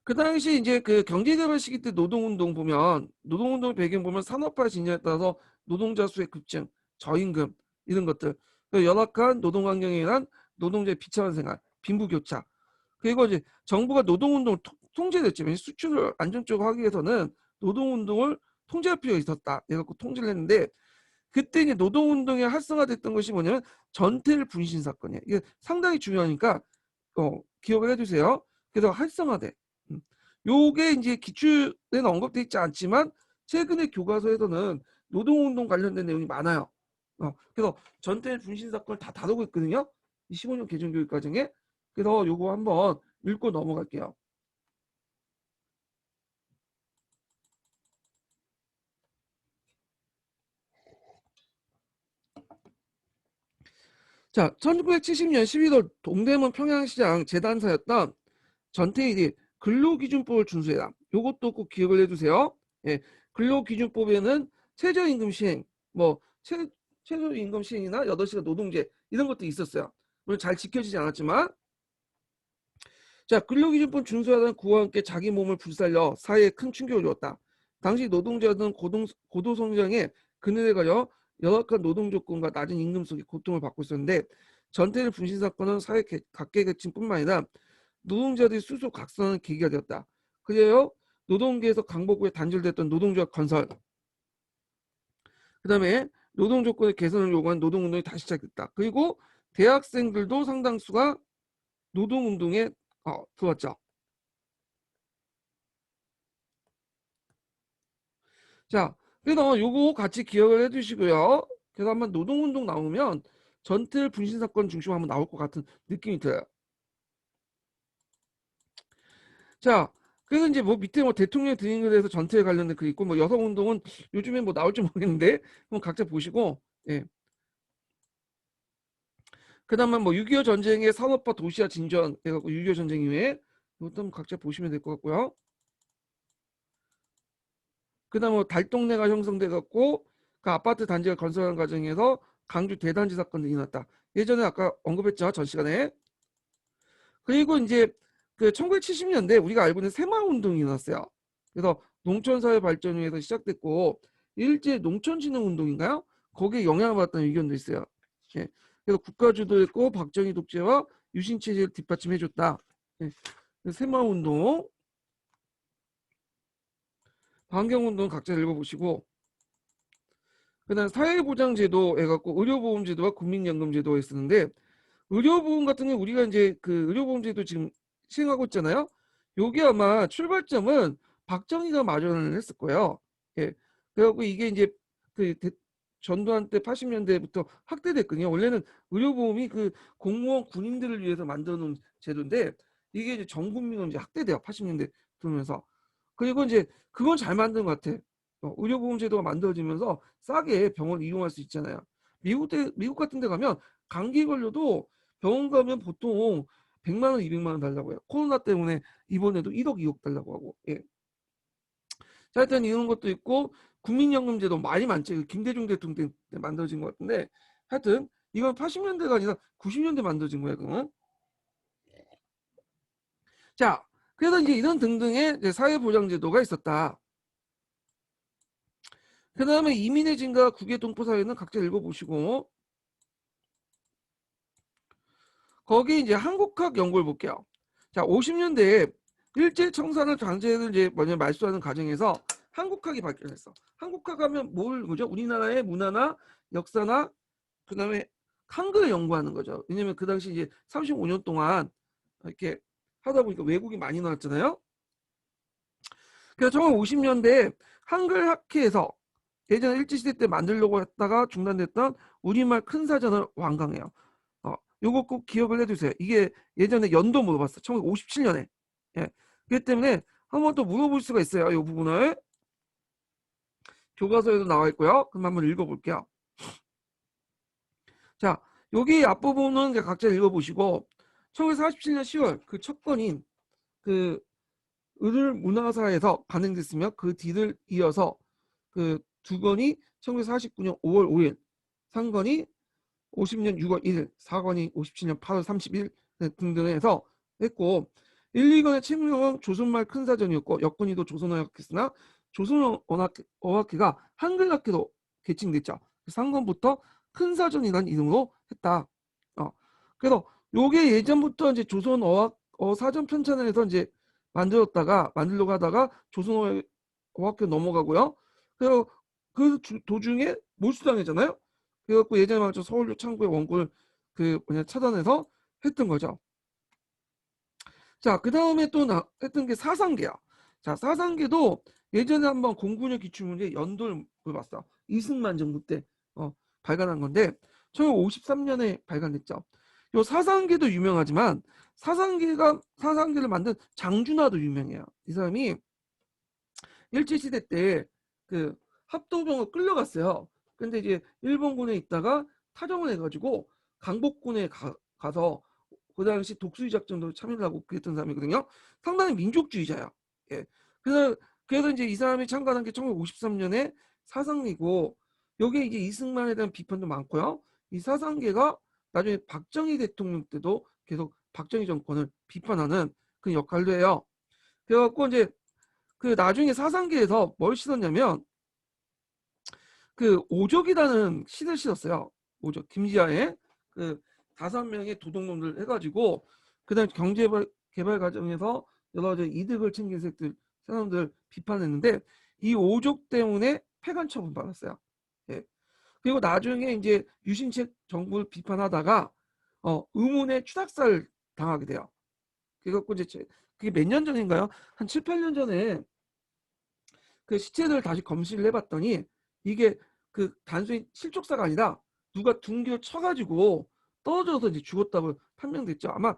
그 당시 이제 그 경제개발 시기 때 노동운동 보면 노동운동 배경 보면 산업화 진영에 따라서 노동자 수의 급증, 저임금 이런 것들, 열악한 노동환경에 의한 노동자의 비참한 생활, 빈부교차, 그리고 이제 정부가 노동운동을 통제했지. 수출을 안정적으로 하기 위해서는 노동운동을 통제할 필요가 있었다. 해갖고 통제를 했는데 그때 이제 노동운동이 활성화됐던 것이 뭐냐면 전태일 분신 사건이에요. 이게 상당히 중요하니까 기억을 해두세요. 그래서 활성화돼. 요게 이제 기출에는 언급돼 있지 않지만 최근에 교과서에서는 노동운동 관련된 내용이 많아요. 그래서 전태일 분신 사건을 다 다루고 있거든요. 이 15년 개정교육 과정에. 그래서 요거 한번 읽고 넘어갈게요. 자, 1970년 11월 동대문 평양시장 재단사였던 전태일이 근로기준법을 준수해라. 요것도 꼭 기억을 해두세요. 예, 근로기준법에는 최저임금 시행, 뭐 최저임금 시행이나 8시간 노동제 이런 것도 있었어요. 물론 잘 지켜지지 않았지만, 자, 근로기준법 준수하던 구호와 함께 자기 몸을 불살려 사회에 큰 충격을 주었다. 당시 노동자들은 고도성장에 그늘에 가려 열악한 노동 조건과 낮은 임금 속에 고통을 받고 있었는데, 전태일 분신 사건은 사회 각계계층뿐만 아니라 노동자들이 스스로 각성하는 계기가 되었다. 그래요, 노동계에서 강복 후에 단절됐던 노동조합 건설, 그 다음에 노동 조건의 개선을 요구한 노동운동이 다시 시작됐다. 그리고 대학생들도 상당수가 노동운동에 들어왔죠. 자, 그래서 요거 같이 기억을 해두시고요. 그래서 한번 노동운동 나오면 전태일 분신사건 중심 한번 나올 것 같은 느낌이 들어요. 자, 그래서 이제 뭐 밑에 뭐 대통령 드린 글에서 전태일 관련된 글 있고, 뭐 여성운동은 요즘에 뭐 나올지 모르겠는데 한번 각자 보시고, 예. 그다음에 뭐 6.25 전쟁의 산업화 도시화 진전 해갖고 6.25 전쟁 이후에 이것도 한번 각자 보시면 될 것 같고요. 그다음 뭐 달동네가 형성돼 갖고 그 아파트 단지가 건설하는 과정에서 강주 대단지 사건이 일어났다. 예전에 아까 언급했죠, 전 시간에. 그리고 이제 그 1970년대 우리가 알고 있는 새마을운동이 일어났어요. 그래서 농촌사회 발전을 위해서 시작됐고, 일제 농촌진흥운동인가요? 거기에 영향을 받았다는 의견도 있어요. 예. 그래서 국가주도했고 박정희 독재와 유신체제를 뒷받침해줬다. 예. 새마을운동, 환경운동 각자 읽어보시고, 그다음 사회보장제도 해갖고 의료보험제도와 국민연금제도가 있었는데, 의료보험 같은 경우 우리가 이제 그 의료보험제도 지금 시행하고 있잖아요. 요게 아마 출발점은 박정희가 마련을 했을 거예요. 예. 그래갖고 이게 이제 그 전두환 때 80년대부터 확대됐거든요. 원래는 의료보험이 그 공무원 군인들을 위해서 만들어 놓은 제도인데, 이게 이제 전 국민으로 이제 확대돼요. 80년대 들면서. 그리고 이제 그건 잘 만든 것 같아. 의료보험 제도가 만들어지면서 싸게 병원 이용할 수 있잖아요. 미국 같은 데 가면 감기 걸려도 병원 가면 보통 100만 원, 200만 원 달라고 해요. 코로나 때문에 이번에도 1억, 2억 달라고 하고. 예. 자, 하여튼 이런 것도 있고, 국민연금제도 많이 많죠. 김대중 대통령 때 만들어진 것 같은데, 하여튼 이건 80년대가 아니라 90년대 만들어진 거예요. 그건. 자, 그래서 이제 이런 등등의 이제 사회보장제도가 있었다. 그 다음에 이민의 진과 국외 동포 사회는 각자 읽어보시고, 거기 이제 한국학 연구를 볼게요. 자, 50년대에 일제 청산을 강제를 이제 먼저 말소하는 과정에서 한국학이 발견했어. 한국학 하면 뭘 그죠? 우리나라의 문화나 역사나 그다음에 한글을 연구하는 거죠. 왜냐면 그 당시 이제 35년 동안 이렇게 하다 보니까 외국이 많이 나왔잖아요. 그래서 1950년대에 한글 학회에서 예전 일제시대 때 만들려고 했다가 중단됐던 우리말 큰 사전을 완강해요. 요거 꼭 기억을 해두세요. 이게 예전에 연도 물어봤어. 1957년에. 예. 그렇기 때문에 한 번 더 물어볼 수가 있어요. 이 부분을. 교과서에도 나와 있고요. 그럼 한번 읽어볼게요. 자, 여기 앞부분은 각자 읽어보시고, 1947년 10월 그 첫 건인 그 을을 문화사에서 발행됐으며, 그 뒤를 이어서 그 두 건이 1949년 5월 5일, 3건이 50년 6월 1일, 4건이 57년 8월 30일 등등 해서 했고, 1, 2건의 책명은 조선말 큰사전이었고, 여건이도 조선어학회으나 조선어학회가 한글학회로 개칭됐죠. 3건부터 큰사전이라는 이름으로 했다. 그래서 요게 예전부터 이제 조선어학 사전 편찬을 해서 이제 만들려고 하다가 조선어학회 넘어가고요. 그래서 그 도중에 몰수당했잖아요. 그래갖고 예전에 말했죠, 서울대 창구의 원고를 그 뭐냐 차단해서 했던 거죠. 자, 그 다음에 또 했던 게 사상계야. 자, 사상계도 예전에 한번 공군의 기출문제 연도를 봤어. 이승만 정부 때 발간한 건데 1953년에 발간됐죠. 요 사상계도 유명하지만 사상계를 만든 장준하도 유명해요. 이 사람이 일제시대 때 그 합동병으로 끌려갔어요. 근데 이제 일본군에 있다가 타정을 해가지고 강복군에 가서 그 당시 독수리 작전도 참여를 하고 그랬던 사람이거든요. 상당히 민족주의자야. 예. 그래서 이제 이 사람이 참가한 게 1953년에 사상계고 여기에 이제 이승만에 대한 비판도 많고요. 이 사상계가 나중에 박정희 대통령 때도 계속 박정희 정권을 비판하는 그 역할도 해요. 그래갖고 이제 그 나중에 사상계에서 뭘 실었냐면 그 오족이라는 시를 실었어요. 오족 김지하에 그 5명의 도둑놈들 해가지고 그다음 경제개발 과정에서 여러 가지 이득을 챙긴 사람들 비판했는데 이 오족 때문에 폐간 처분 받았어요. 예. 그리고 나중에 이제 유신책 정부를 비판하다가 의문의 추락사를 당하게 돼요. 그래갖고 이제 그게 몇 년 전인가요? 한 7, 8년 전에 그 시체들을 다시 검시를 해봤더니 이게 그 단순히 실족사가 아니라 누가 둥기를 쳐가지고 떨어져서 이제 죽었다고 판명됐죠. 아마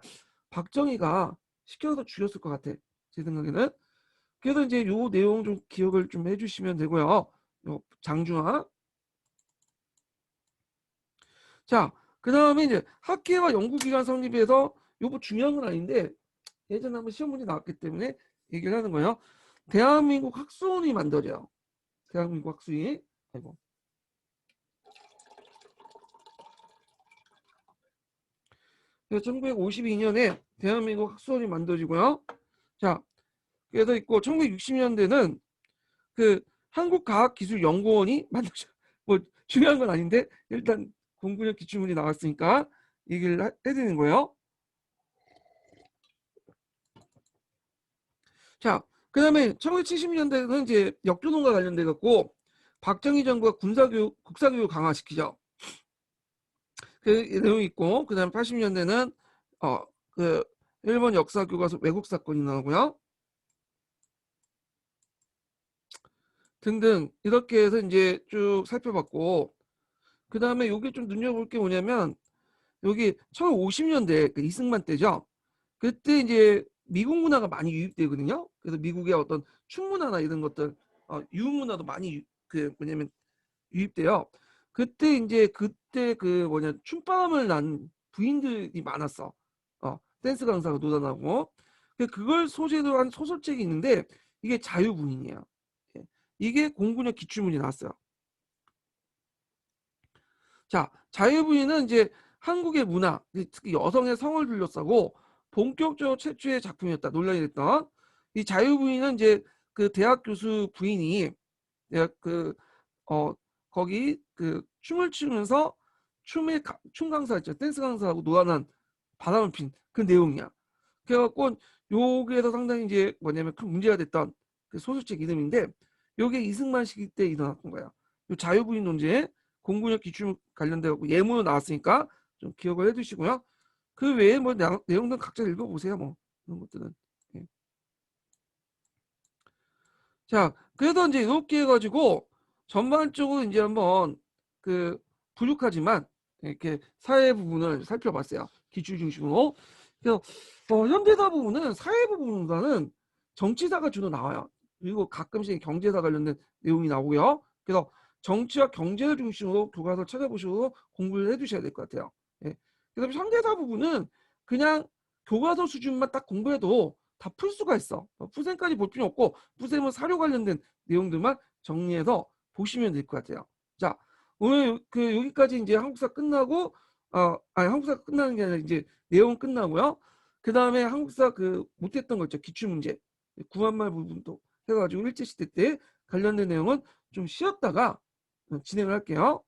박정희가 시켜서 죽였을 것 같아. 제 생각에는. 그래서 이제 요 내용 좀 기억을 좀 해주시면 되고요. 요 장중하. 자, 그 다음에 이제 학회와 연구기관 성립에서 요거 중요한 건 아닌데 예전에 한번 시험 문제 나왔기 때문에 얘기를 하는 거예요. 대한민국 학수원이 만들어져요. 대한민국 학수위. 아이고. 1952년에 대한민국 학수원이 만들어지고요. 자, 그래서 있고 1960년대는 그 한국과학기술연구원이 만들어져. 뭐 중요한 건 아닌데 일단 공군력 기출문이 나왔으니까 얘기를 해드리는 거예요. 자, 그다음에 1970년대는 이제 역조론과 관련돼 갖고 박정희 정부가 군사교육, 국사교육 강화시키죠. 그 내용이 있고 그다음 80년대는 그 일본 역사 교과서 왜곡 사건이 나오고요. 등등 이렇게 해서 이제 쭉 살펴봤고 그다음에 여기 좀 눈여볼 게 뭐냐면 여기 1950년대 그 이승만 때죠. 그때 이제 미국 문화가 많이 유입되거든요. 그래서 미국의 어떤 춤문화나 이런 것들 유흥 문화도 많이 그 뭐냐면 유입돼요. 그때 그 뭐냐 춤바람을 난 부인들이 많았어. 댄스 강사가 노다나고 그걸 소재로 한 소설책이 있는데 이게 자유부인이에요. 예. 이게 공군의 기출문이 나왔어요. 자, 자유부인은 이제 한국의 문화, 특히 여성의 성을 둘러싸고 본격적으로 최초의 작품이었다. 논란이 됐던 이 자유부인은 이제 그 대학 교수 부인이 그 거기 그 춤을 추면서 춤 강사 있죠. 댄스 강사하고 노안한 바람을 핀 그 내용이야. 그래갖고 여기에서 상당히 이제 뭐냐면 큰 문제가 됐던 그 소설책 이름인데 요게 이승만 시기 때 일어났던 거야. 요 자유부인 논제 공군력 기출 관련돼 갖고 예문으로 나왔으니까 좀 기억을 해두시고요. 그 외에 뭐 내용들은 각자 읽어보세요. 뭐 이런 것들은. 예. 자, 그래서 이제 이렇게 해가지고 전반적으로 이제 한번 그 부족하지만 이렇게 사회 부분을 살펴봤어요. 기출 중심으로. 그래서 현대사 부분은 사회 부분보다는 정치사가 주로 나와요. 그리고 가끔씩 경제사 관련된 내용이 나오고요. 그래서 정치와 경제를 중심으로 교과서 찾아보시고 공부를 해두셔야 될 것 같아요. 예. 그다음에 현대사 부분은 그냥 교과서 수준만 딱 공부해도 다 풀 수가 있어. 푸셈까지 볼 필요 없고 푸셈은 사료 관련된 내용들만 정리해서 보시면 될 것 같아요. 자, 오늘 그 여기까지 이제 한국사 끝나고 아니 한국사 끝나는 게 아니라 이제 내용 끝나고요. 그 다음에 한국사 그 못했던 거 있죠. 기출문제 구한말 부분도 해가지고 일제시대 때 관련된 내용은 좀 쉬었다가 진행을 할게요.